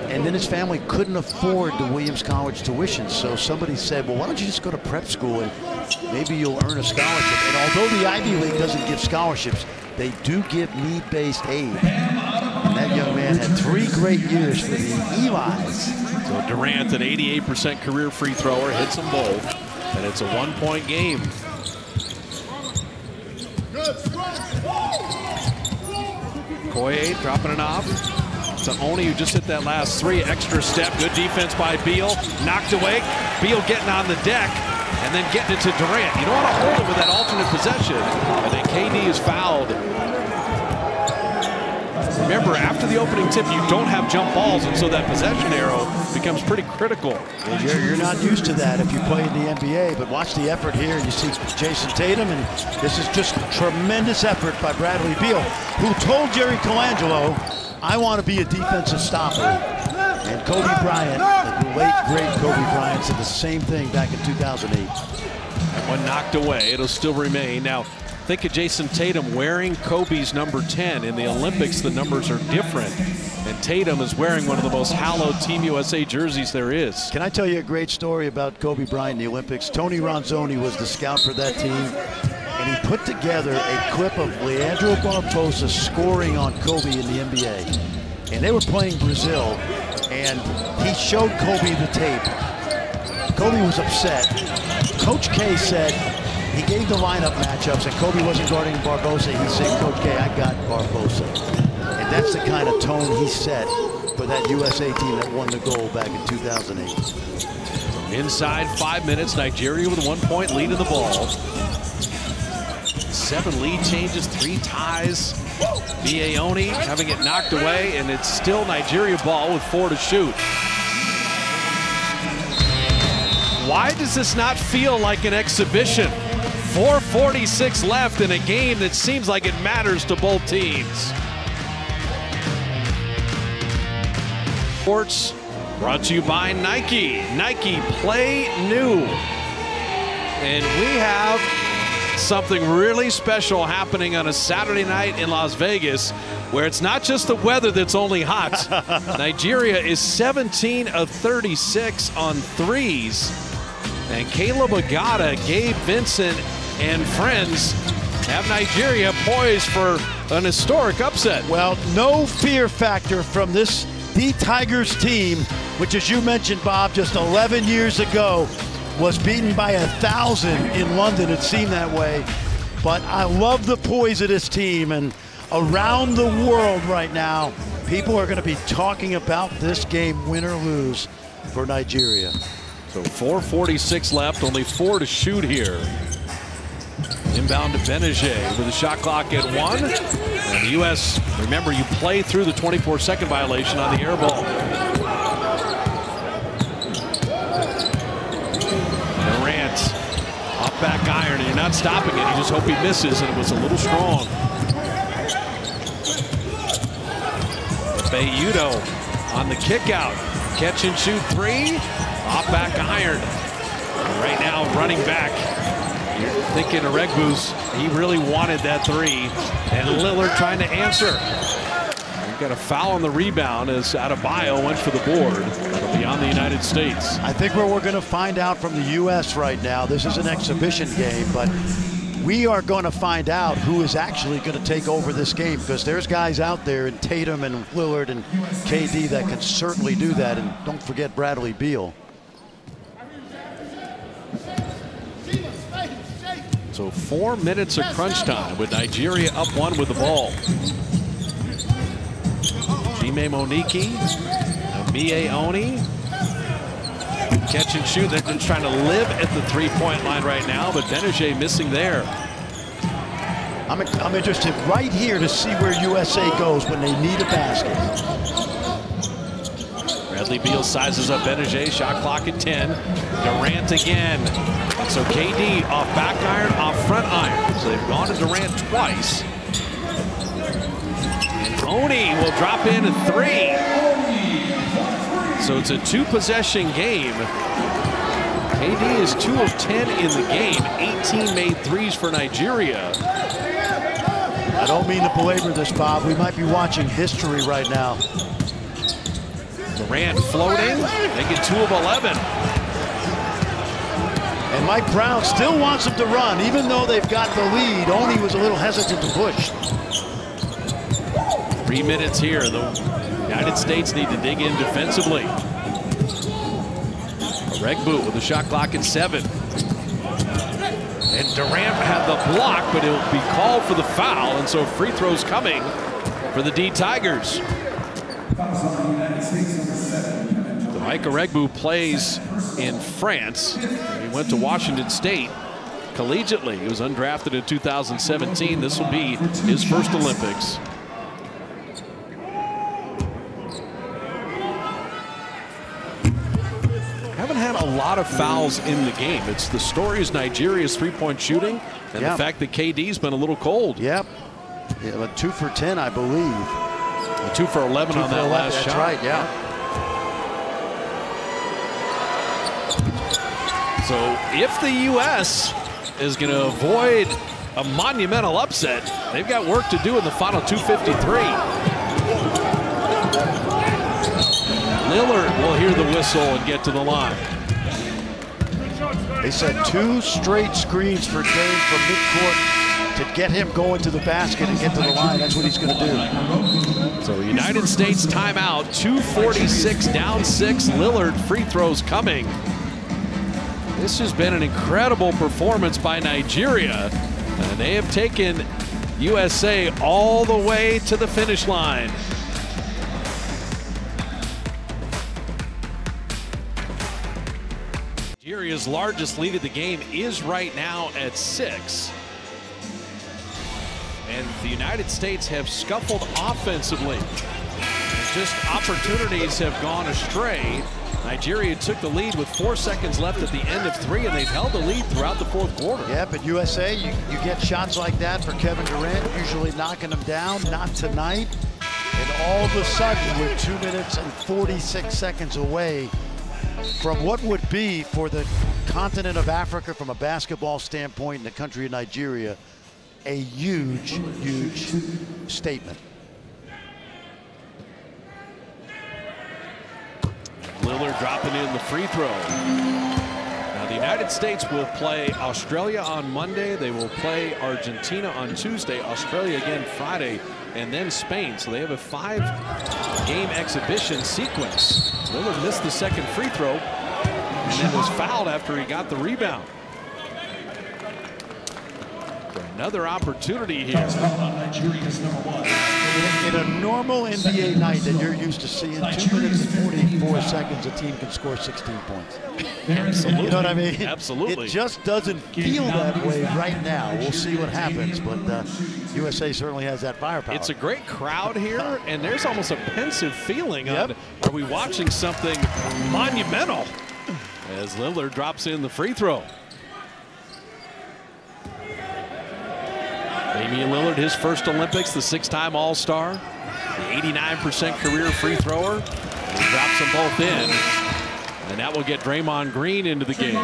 and then his family couldn't afford the Williams College tuition. So somebody said, well, why don't you just go to prep school and maybe you'll earn a scholarship. And although the Ivy League doesn't give scholarships, they do give need-based aid. And that young man had 3 great years for the Elis. So Durant, an 88% career free thrower, hits them both. And it's a 1-point game. Okoye dropping it off to Oni, who just hit that last 3. Extra step, good defense by Beal. Knocked away. Beal getting on the deck and then getting it to Durant. You don't want to hold him with that alternate possession. And then KD is fouled. Remember, after the opening tip, you don't have jump balls, and so that possession arrow becomes pretty critical. You're not used to that if you play in the NBA, but watch the effort here. You see Jason Tatum, and this is just tremendous effort by Bradley Beal, who told Jerry Colangelo, I want to be a defensive stopper. And Kobe Bryant, the late, great Kobe Bryant, said the same thing back in 2008. One knocked away. It'll still remain. Now, think of Jason Tatum wearing Kobe's number 10. In the Olympics, the numbers are different. And Tatum is wearing one of the most hallowed Team USA jerseys there is. Can I tell you a great story about Kobe Bryant in the Olympics? Tony Ronzoni was the scout for that team, and he put together a clip of Leandro Barbosa scoring on Kobe in the NBA. And they were playing Brazil, and he showed Kobe the tape. Kobe was upset. Coach K said, he gave the lineup matchups, and Kobe wasn't guarding Barbosa. He said, Coach K, I got Barbosa. And that's the kind of tone he set for that USA team that won the gold back in 2008. Inside 5 minutes, Nigeria with a 1-point lead in the ball. 7 lead changes, 3 ties. Biaoni having it knocked away, and it's still Nigeria ball with 4 to shoot. Why does this not feel like an exhibition? 4:46 left in a game that seems like it matters to both teams. Sports brought to you by Nike. Nike Play New. And we have something really special happening on a Saturday night in Las Vegas, where it's not just the weather that's only hot. Nigeria is 17 of 36 on threes. And Caleb Agata, Gabe Vincent, and friends have Nigeria poised for an historic upset. Well, no fear factor from the Tigers team, which, as you mentioned, Bob, just 11 years ago was beaten by 1,000 in London. It seemed that way. But I love the poise of this team, and around the world right now, people are going to be talking about this game, win or lose, for Nigeria. So 4:46 left, only 4 to shoot here. Inbound to Benege with a shot clock at 1. And the U.S., remember, you play through the 24-second violation on the air ball. Durant, off back iron, and you're not stopping it. You just hope he misses, and it was a little strong. Bayudo on the kick out. Catch and shoot 3. Off back iron. Right now, running back. You're thinking Aregbu's, he really wanted that 3. And Lillard trying to answer. We've got a foul on the rebound as Adebayo went for the board. It'll be on the United States. I think what we're going to find out from the U.S. right now, this is an exhibition game, but we are going to find out who is actually going to take over this game, because there's guys out there in Tatum and Lillard and KD that can certainly do that. And don't forget Bradley Beal. So 4 minutes of crunch time with Nigeria up 1 with the ball. Jime Moniki, Biaoni, catch and shoot. They're just trying to live at the 3-point line right now, but Benege missing there. I'm interested right here to see where USA goes when they need a basket. Bradley Beal sizes up Benege, shot clock at 10. Durant again. So KD off back iron, off front iron. So they've gone to Durant twice. And Oni will drop in a 3. So it's a 2-possession game. KD is 2 of 10 in the game. 18 made 3s for Nigeria. I don't mean to belabor this, Bob. We might be watching history right now. Durant floating, they get 2 of 11. And Mike Brown still wants him to run, even though they've got the lead. Oni was a little hesitant to push. 3 minutes here. The United States need to dig in defensively. Aregbu with the shot clock at 7. And Durant had the block, but it'll be called for the foul, and so free throws coming for the D Tigers. Mike Aregbu plays in France. He went to Washington State collegiately. He was undrafted in 2017. This will be his first Olympics. Haven't had a lot of fouls in the game. It's the story is Nigeria's 3-point shooting and the fact that KD's been a little cold. Yep. Yeah, 2 for 10, I believe. 2 for 11 on that last shot. That's right, yeah. So if the U.S. is going to avoid a monumental upset. They've got work to do in the final 2:53. Lillard will hear the whistle and get to the line. They said 2 straight screens for Dame from midcourt to get him going to the basket and get to the line. That's what he's going to do. So United States timeout, 2:46 down 6. Lillard free throws coming. This has been an incredible performance by Nigeria. And they have taken USA all the way to the finish line. Nigeria's largest lead of the game is right now at 6. And the United States have scuffled offensively. Just opportunities have gone astray. Nigeria took the lead with 4 seconds left at the end of 3, and they've held the lead throughout the 4th quarter. Yeah, but USA, you get shots like that for Kevin Durant, usually knocking them down. Not tonight. And all of a sudden, we're 2 minutes and 46 seconds away from what would be, for the continent of Africa, from a basketball standpoint, in the country of Nigeria, a huge, huge statement. Lillard dropping in the free throw. Now the United States will play Australia on Monday. They will play Argentina on Tuesday, Australia again Friday, and then Spain. So they have a 5-game exhibition sequence. Lillard missed the second free throw and then was fouled after he got the rebound. Another opportunity here. In a normal NBA night that you're used to seeing, 2 minutes and 44 seconds, a team can score 16 points. Absolutely. You know what I mean? Absolutely. It just doesn't feel that way right now. We'll see what happens, but USA certainly has that firepower. It's a great crowd here, and there's almost a pensive feeling on, are we watching something monumental? As Lillard drops in the free throw. Damian Lillard, his first Olympics, the 6-time All-Star, the 89% career free thrower. He drops them both in, and that will get Draymond Green into the game.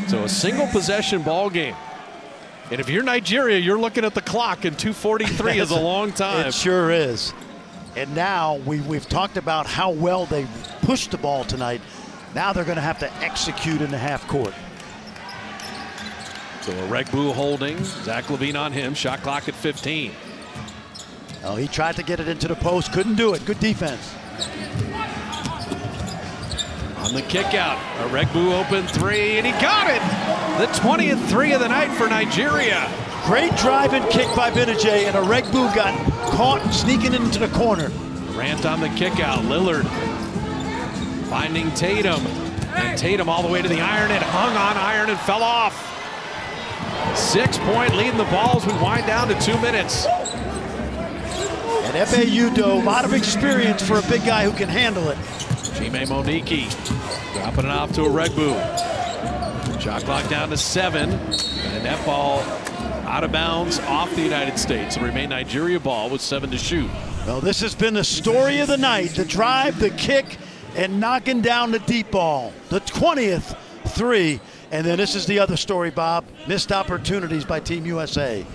So a single possession ball game. And if you're Nigeria, you're looking at the clock, and 2:43 is a long time. It sure is. And now we've talked about how well they pushed the ball tonight. Now they're going to have to execute in the half court. So Regbu holding, Zach LaVine on him, shot clock at 15. Oh, he tried to get it into the post, couldn't do it. Good defense. On the kick out, a Regbu open 3, and he got it! The 20th 3 of the night for Nigeria. Great drive and kick by Benajay, and a Regbu got caught sneaking into the corner. Durant on the kick out, Lillard finding Tatum, and Tatum all the way to the iron, and hung on iron and fell off. 6-point lead in the ball as we wind down to 2 minutes. And Efe Udoh, a lot of experience for a big guy who can handle it. Chime Moniki dropping it off to a Regbu. Shot clock down to 7, and that ball out of bounds off the United States. It remain Nigeria ball with 7 to shoot. Well, this has been the story of the night. The drive, the kick, and knocking down the deep ball. The 20th 3. And then this is the other story, Bob. Missed opportunities by Team USA.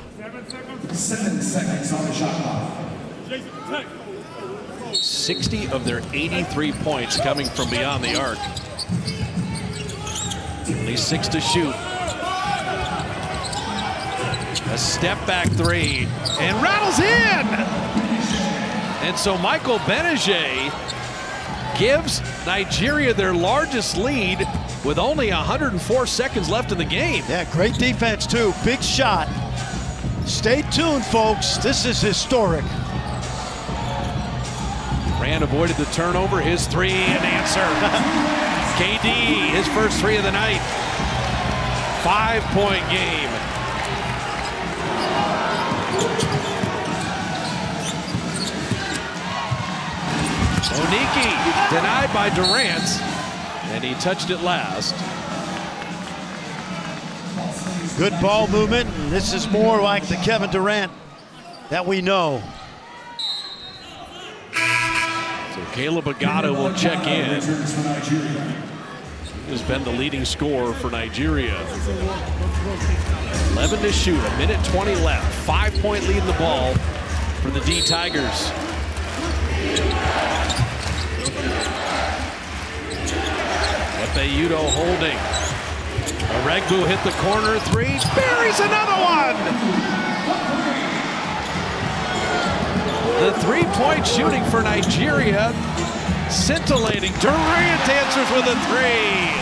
7 seconds on the shot clock. 60 of their 83 points coming from beyond the arc. Only 6 to shoot. A step back 3 and rattles in. And so Michael Benajay gives Nigeria their largest lead with only 104 seconds left in the game. Yeah, great defense too. Big shot. Stay tuned, folks. This is historic. Rand avoided the turnover. His 3 and answer. KD, his first 3 of the night. 5-point game. Oniki denied by Durant, and he touched it last. Good ball movement. And this is more like the Kevin Durant that we know. So Caleb Agata will check in. has been the leading scorer for Nigeria. 11 to shoot, a minute 20 left. 5-point lead in the ball for the D Tigers. Efeudo holding. Aregbu hit the corner three, buries another one! The three-point shooting for Nigeria, scintillating. Durant answers with a three.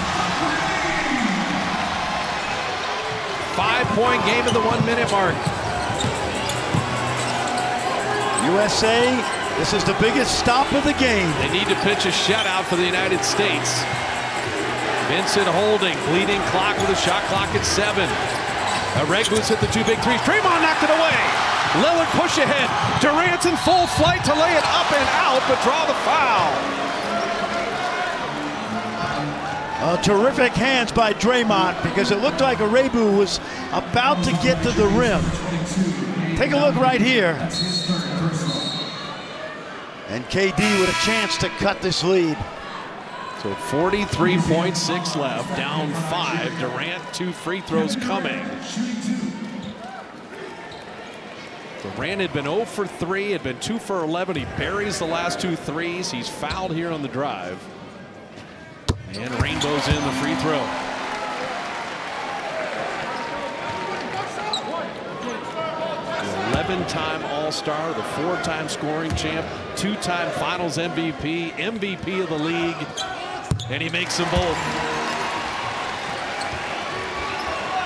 5-point game at the 1-minute mark. USA, this is the biggest stop of the game. They need to pitch a shutout for the United States. Vincent holding, bleeding clock with a shot clock at 7. Aregbu's hit the two big threes. Draymond knocked it away. Lillard push ahead. Durant's in full flight to lay it up and out, but draw the foul. Terrific hands by Draymond, because it looked like Aregbu was about to get to the rim. Take a look right here. And KD with a chance to cut this lead. So 43.6 left, down 5. Durant, 2 free throws coming. Durant had been 0 for 3, had been 2 for 11. He buries the last 2 threes. He's fouled here on the drive. And Rainbow's in the free throw. The 11-time All-Star, the 4-time scoring champ, 2-time Finals MVP, MVP of the league, and he makes them both.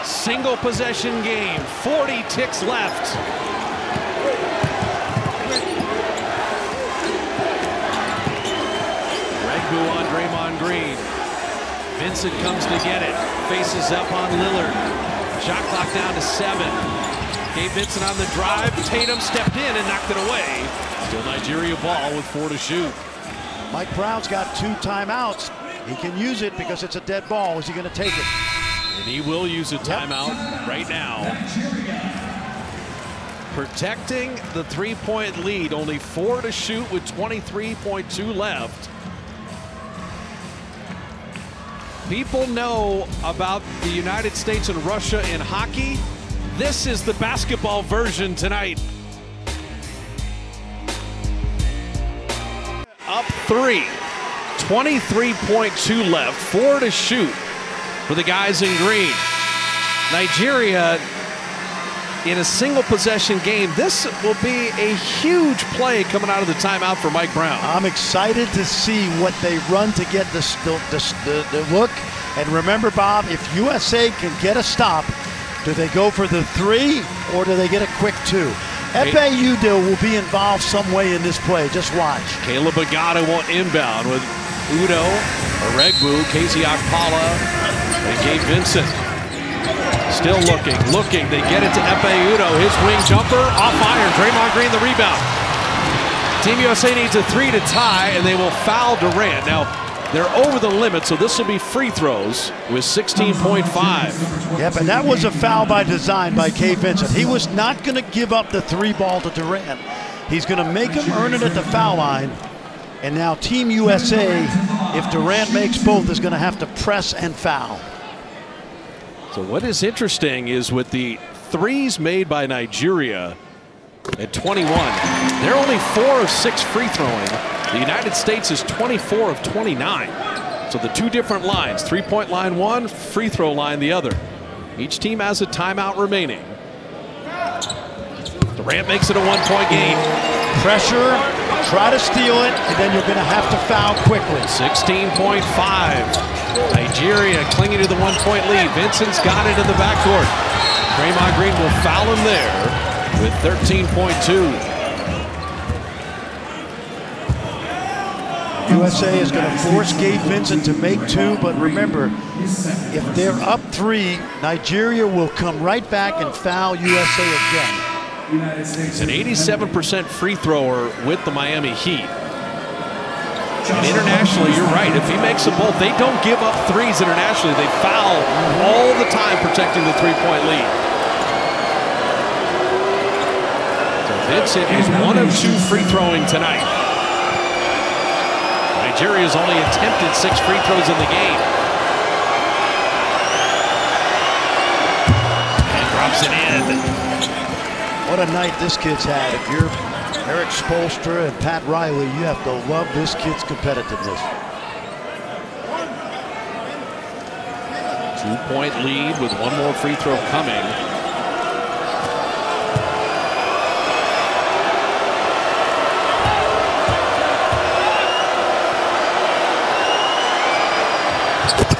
Single possession game, 40 ticks left. Aregbu on Draymond Green. Vincent comes to get it. Faces up on Lillard. Shot clock down to 7. Gabe Vincent on the drive. Tatum stepped in and knocked it away. Still Nigeria ball with 4 to shoot. Mike Brown's got 2 timeouts. He can use it because it's a dead ball. Is he going to take it? And he will use a timeout right now. Protecting the 3-point lead. Only 4 to shoot with 23.2 left. People know about the United States and Russia in hockey. This is the basketball version tonight. Up 3, 23.2 left, 4 to shoot for the guys in green. Nigeria in a single possession game. This will be a huge play coming out of the timeout for Mike Brown. I'm excited to see what they run to get the look. And remember, Bob, if USA can get a stop, do they go for the 3 or do they get a quick 2? Efeudo will be involved some way in this play. Just watch. Caleb Agata will inbound with Udo, Aregbu, Casey Okpala, and Gabe Vincent. Still looking. They get it to Efeudo. His wing jumper off iron. Draymond Green the rebound. Team USA needs a 3 to tie, and they will foul Durant. Now, they're over the limit, so this will be free throws with 16.5. Yep, and that was a foul by design by Gabe Vincent. He was not going to give up the 3 ball to Durant. He's going to make him earn it at the foul line. And now Team USA, if Durant makes both, is going to have to press and foul. So what is interesting is with the threes made by Nigeria at 21, they're only 4 of 6 free throwing. The United States is 24 of 29. So the 2 different lines, 3-point line one, free throw line the other. Each team has a timeout remaining. Durant makes it a 1-point game. Pressure, try to steal it, and then you're going to have to foul quickly. 16.5. Nigeria clinging to the 1-point lead. Vincent's got it in the backcourt. Draymond Green will foul him there with 13.2. USA is going to force Gabe Vincent to make 2, but remember, if they're up 3, Nigeria will come right back and foul USA again. He's an 87% free thrower with the Miami Heat. And internationally, you're right. If he makes them both, they don't give up threes internationally. They foul all the time protecting the 3-point lead. So Vincent is 1 of 2 free throwing tonight. Nigeria's only attempted 6 free throws in the game. drops it in. What a night this kid's had. If you're Eric Spoelstra and Pat Riley, you have to love this kid's competitiveness. 2-point lead with one more free throw coming.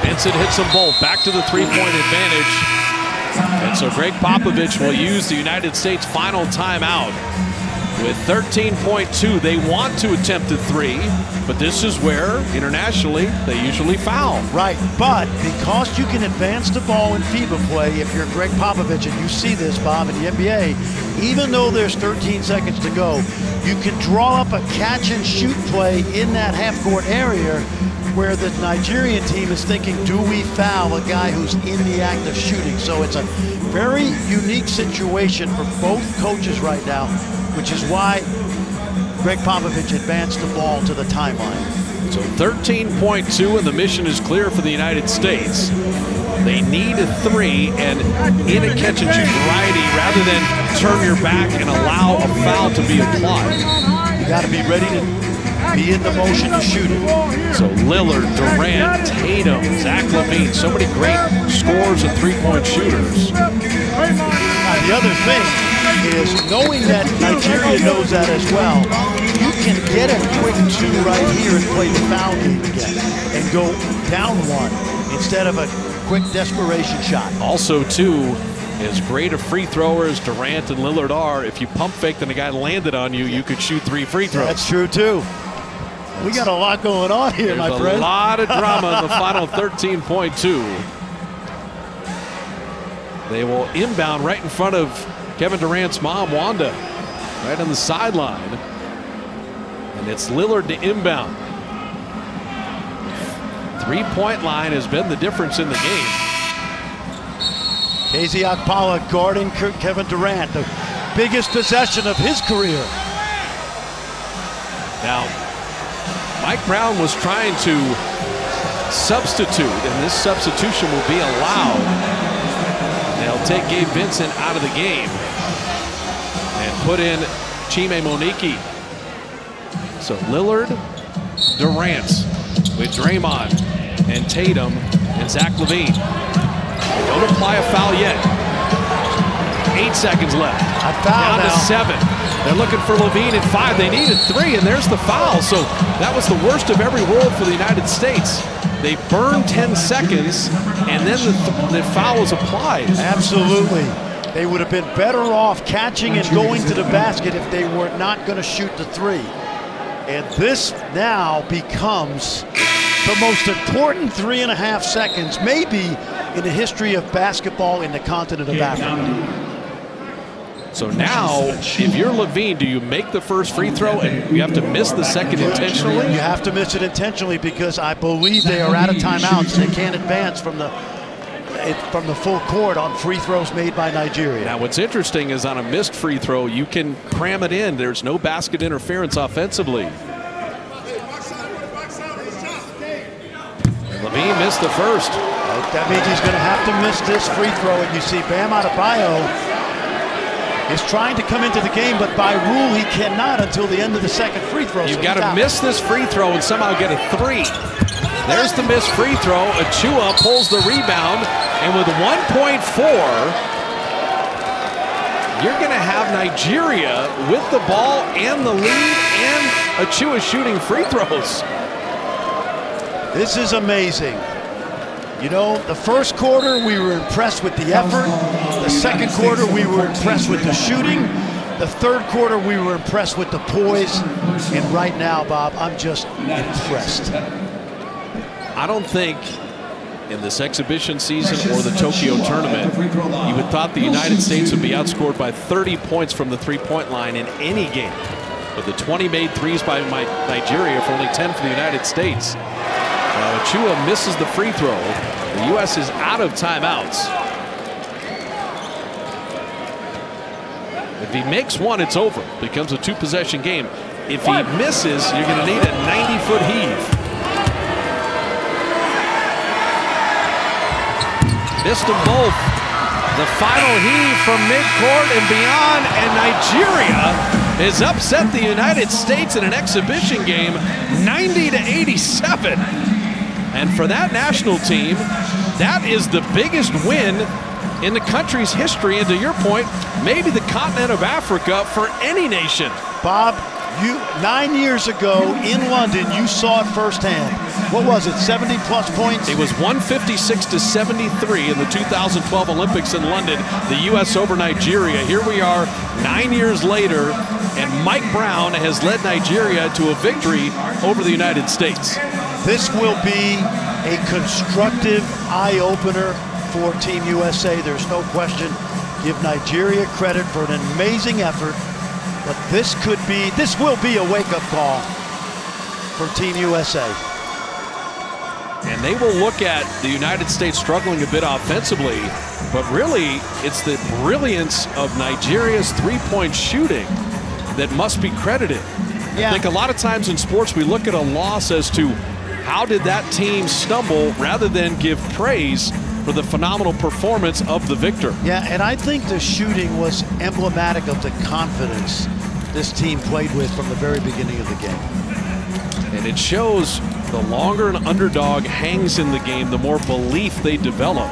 Vincent hits them both. Back to the three-point advantage. And so Greg Popovich will use the United States final timeout. With 13.2, they want to attempt a three, but this is where, internationally, they usually foul. Right, but because you can advance the ball in FIBA play, if you're Greg Popovich, and you see this, Bob, in the NBA, even though there's 13 seconds to go, you can draw up a catch-and-shoot play in that half-court area where the Nigerian team is thinking, do we foul a guy who's in the act of shooting? So it's a very unique situation for both coaches right now, which is why Greg Popovich advanced the ball to the timeline. So 13.2, and the mission is clear for the United States. They need a three, and in a catch-and-shoot variety, rather than turn your back and allow a foul to be applied. You got to be ready to be in the motion to shoot it. So Lillard, Durant, Tatum, Zach LaVine, so many great scorers and three-point shooters. Now, the other thing is, knowing that Nigeria knows that as well, you can get a quick two right here and play the foul game again and go down one instead of a quick desperation shot. Also, too, as great a free thrower as Durant and Lillard are, if you pump faked and a guy landed on you, you could shoot 3 free throws. That's true, too. We got a lot going on here, my friend. There's a lot of drama in the final 13.2. They will inbound right in front of Kevin Durant's mom, Wanda, right on the sideline. And it's Lillard to inbound. Three-point line has been the difference in the game. KZ Okpala guarding Kevin Durant, the biggest possession of his career. Now, Mike Brown was trying to substitute, and this substitution will be allowed. They'll take Gabe Vincent out of the game and put in Chime Moniki. So Lillard, Durant with Draymond and Tatum and Zach LaVine. They don't apply a foul yet. 8 seconds left. A foul down now. to 7. They're looking for LaVine at 5. They need a 3, and there's the foul. So that was the worst of every world for the United States. They burned 10 seconds, and then the foul was applied. Absolutely. They would have been better off catching and going to the basket if they were not going to shoot the 3. And this now becomes the most important 3.5 seconds, maybe in the history of basketball in the continent of Africa. So now, if you're LaVine, do you make the first free throw and you have to miss the second intentionally? You have to miss it intentionally because I believe they are out of timeouts. They can't advance from the full court on free throws made by Nigeria. Now, what's interesting is on a missed free throw, you can cram it in. There's no basket interference offensively. LaVine missed the first. That means he's going to have to miss this free throw, and you see Bam Adebayo is trying to come into the game, but by rule he cannot until the end of the second free throw. You've got to miss this free throw and somehow get a 3. There's the missed free throw. Achua pulls the rebound, and with 1.4, you're going to have Nigeria with the ball and the lead, and Achua shooting free throws. This is amazing. You know, the first quarter we were impressed with the effort. The second quarter we were impressed with the shooting. The third quarter we were impressed with the poise. And right now, Bob, I'm just impressed. I don't think in this exhibition season or the Tokyo tournament you would thought the United States would be outscored by 30 points from the three-point line in any game. But the 20 made threes by Nigeria for only 10 for the United States. Now Achua misses the free throw. The U.S. is out of timeouts. If he makes one, it's over. Becomes a 2-possession game. If he misses, you're going to need a 90-foot heave. Missed them both. The final heave from midcourt and beyond, and Nigeria has upset the United States in an exhibition game, 90-87. And for that national team, that is the biggest win in the country's history, and to your point, maybe the continent of Africa for any nation. Bob, 9 years ago in London, you saw it firsthand. What was it, 70-plus points? It was 156-73 in the 2012 Olympics in London, the U.S. over Nigeria. Here we are 9 years later, and Mike Brown has led Nigeria to a victory over the United States. This will be a constructive eye-opener for Team USA. There's no question. Give Nigeria credit for an amazing effort. But this will be a wake-up call for Team USA. And they will look at the United States struggling a bit offensively, but really it's the brilliance of Nigeria's three-point shooting that must be credited. Yeah. I think a lot of times in sports we look at a loss as to how did that team stumble rather than give praise for the phenomenal performance of the victor. Yeah, and I think the shooting was emblematic of the confidence this team played with from the very beginning of the game. And it shows the longer an underdog hangs in the game, the more belief they develop.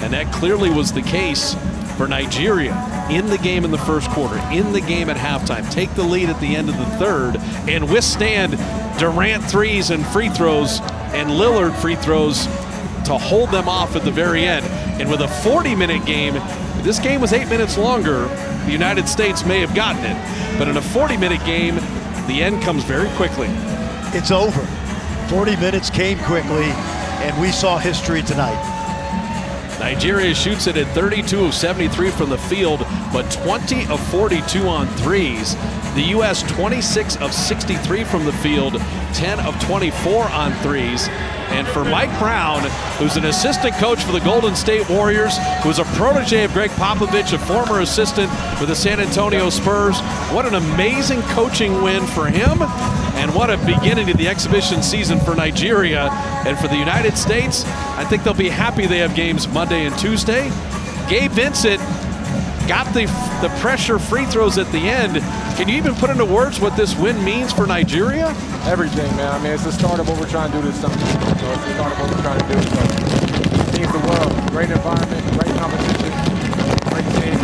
And that clearly was the case for Nigeria in the game in the first quarter, in the game at halftime, take the lead at the end of the third, and withstand Durant threes and free throws and Lillard free throws to hold them off at the very end. And with a 40-minute game, if this game was 8 minutes longer, the United States may have gotten it. But in a 40-minute game, the end comes very quickly. It's over. 40 minutes came quickly, and we saw history tonight. Nigeria shoots it at 32 of 73 from the field, but 20 of 42 on threes. The U.S. 26 of 63 from the field, 10 of 24 on threes. And for Mike Brown, who's an assistant coach for the Golden State Warriors, who's a protege of Greg Popovich, a former assistant with the San Antonio Spurs, what an amazing coaching win for him, and what a beginning to the exhibition season for Nigeria. And for the United States, I think they'll be happy they have games Monday and Tuesday. Gabe Vincent got the pressure free throws at the end. Can you even put into words what this win means for Nigeria? Everything, man. I mean, it's the start of what we're trying to do this summer. So it's the start of what we're trying to do. So it means the world. Great environment, great competition, great team.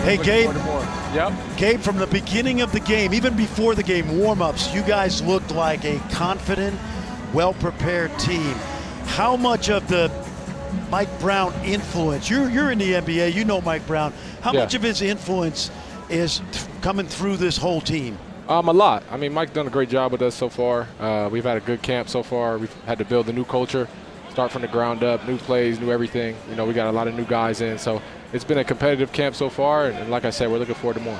Hey, Gabe. Yep. Gabe, from the beginning of the game, even before the game warm-ups, you guys looked like a confident, well-prepared team. How much of the Mike Brown influence, you're in the NBA, you know Mike Brown, how much of his influence is coming through this whole team? A lot. I mean, Mike's done a great job with us so far. We've had a good camp so far. We've had to build a new culture, start from the ground up, new plays, new everything. You know, we got a lot of new guys in, so it's been a competitive camp so far, and like I said, we're looking forward to more.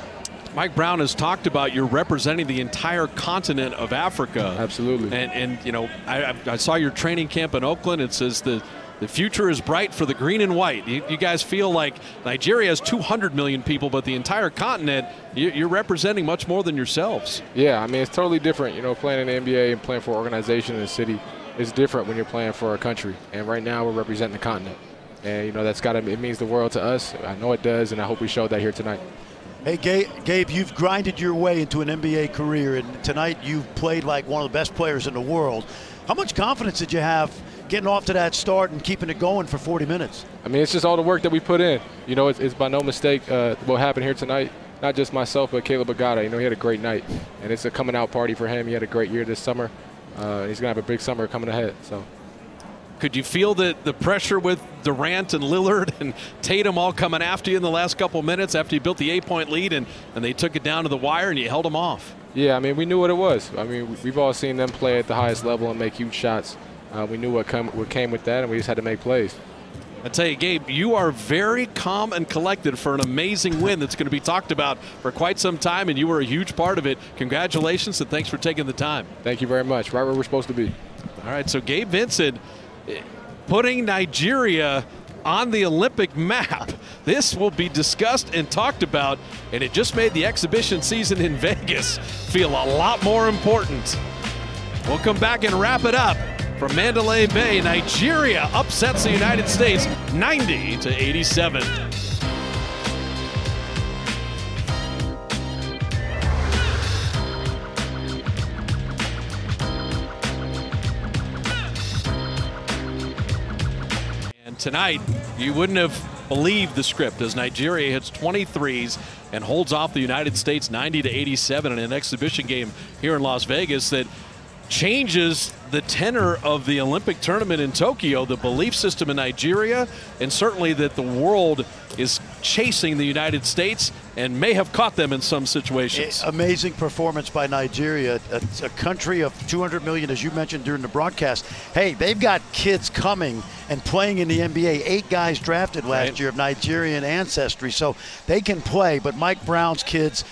Mike Brown has talked about you're representing the entire continent of Africa. Absolutely. And you know, I saw your training camp in Oakland. It says the future is bright for the green and white. You guys feel like Nigeria has 200 million people, but the entire continent, you're representing much more than yourselves. Yeah, I mean, it's totally different. You know, playing in the NBA and playing for an organization in the city is different when you're playing for a country. And right now we're representing the continent. And, you know, it means the world to us. I know it does, and I hope we showed that here tonight. Hey, Gabe, you've grinded your way into an NBA career, and tonight you've played like one of the best players in the world. How much confidence did you have getting off to that start and keeping it going for 40 minutes? I mean, it's just all the work that we put in. You know, it's by no mistake what happened here tonight. Not just myself, but Caleb Agata. You know, he had a great night, and it's a coming out party for him. He had a great year this summer. He's going to have a big summer coming ahead. So, could you feel the pressure with Durant and Lillard and Tatum all coming after you in the last couple minutes after you built the 8-point lead and they took it down to the wire and you held them off? Yeah, I mean, we knew what it was. I mean, we've all seen them play at the highest level and make huge shots. We knew what came with that, and we just had to make plays. I tell you, Gabe, you are very calm and collected for an amazing win that's going to be talked about for quite some time, and you were a huge part of it. Congratulations, and thanks for taking the time. Thank you very much. Right where we're supposed to be. All right, so Gabe Vincent putting Nigeria on the Olympic map. This will be discussed and talked about, and it just made the exhibition season in Vegas feel a lot more important. We'll come back and wrap it up. from Mandalay Bay, Nigeria upsets the United States 90-87. And tonight, you wouldn't have believed the script as Nigeria hits 23s and holds off the United States 90-87 in an exhibition game here in Las Vegas that changes the tenor of the Olympic tournament in Tokyo, the belief system in Nigeria, and certainly that the world is chasing the United States and may have caught them in some situations. Amazing performance by Nigeria, a country of 200 million, as you mentioned during the broadcast. Hey, they've got kids coming and playing in the NBA. 8 guys drafted last year of Nigerian ancestry, so they can play. But Mike Brown's kids,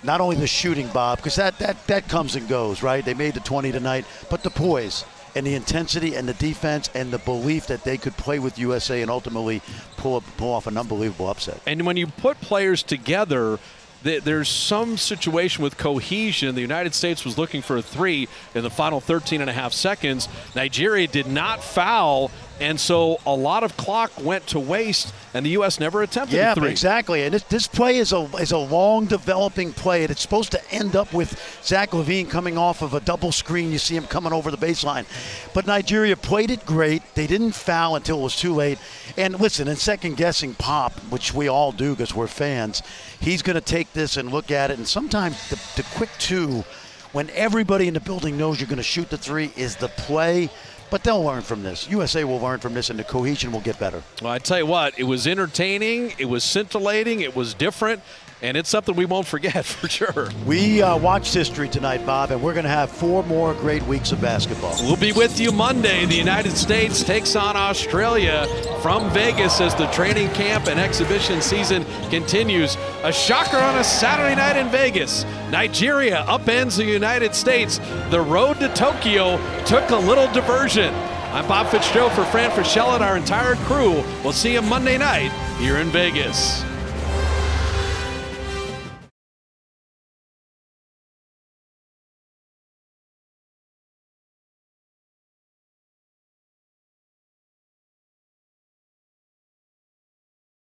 not only the shooting, Bob, because that comes and goes, right? They made the 20 tonight, but the poise and the intensity and the defense and the belief that they could play with USA and ultimately pull off an unbelievable upset. And when you put players together, there's some situation with cohesion. The United States was looking for a 3 in the final 13.5 seconds. Nigeria did not foul, and so a lot of clock went to waste, and the U.S. never attempted a 3. Yeah, exactly. And this play is a long developing play, and it's supposed to end up with Zach LaVine coming off of a double screen. You see him coming over the baseline. But Nigeria played it great. They didn't foul until it was too late. And listen, in second-guessing Pop, which we all do because we're fans, he's going to take this and look at it. And sometimes the quick 2, when everybody in the building knows you're going to shoot the 3, is the play. But they'll learn from this. USA will learn from this, and the cohesion will get better. Well, I tell you what, it was entertaining, it was scintillating, it was different, and it's something we won't forget for sure. We watched history tonight, Bob, and we're going to have 4 more great weeks of basketball. We'll be with you Monday. The United States takes on Australia from Vegas as the training camp and exhibition season continues. A shocker on a Saturday night in Vegas. Nigeria upends the United States. The road to Tokyo took a little diversion. I'm Bob Fitzgerald for Fran Frischella and our entire crew. We'll see you Monday night here in Vegas.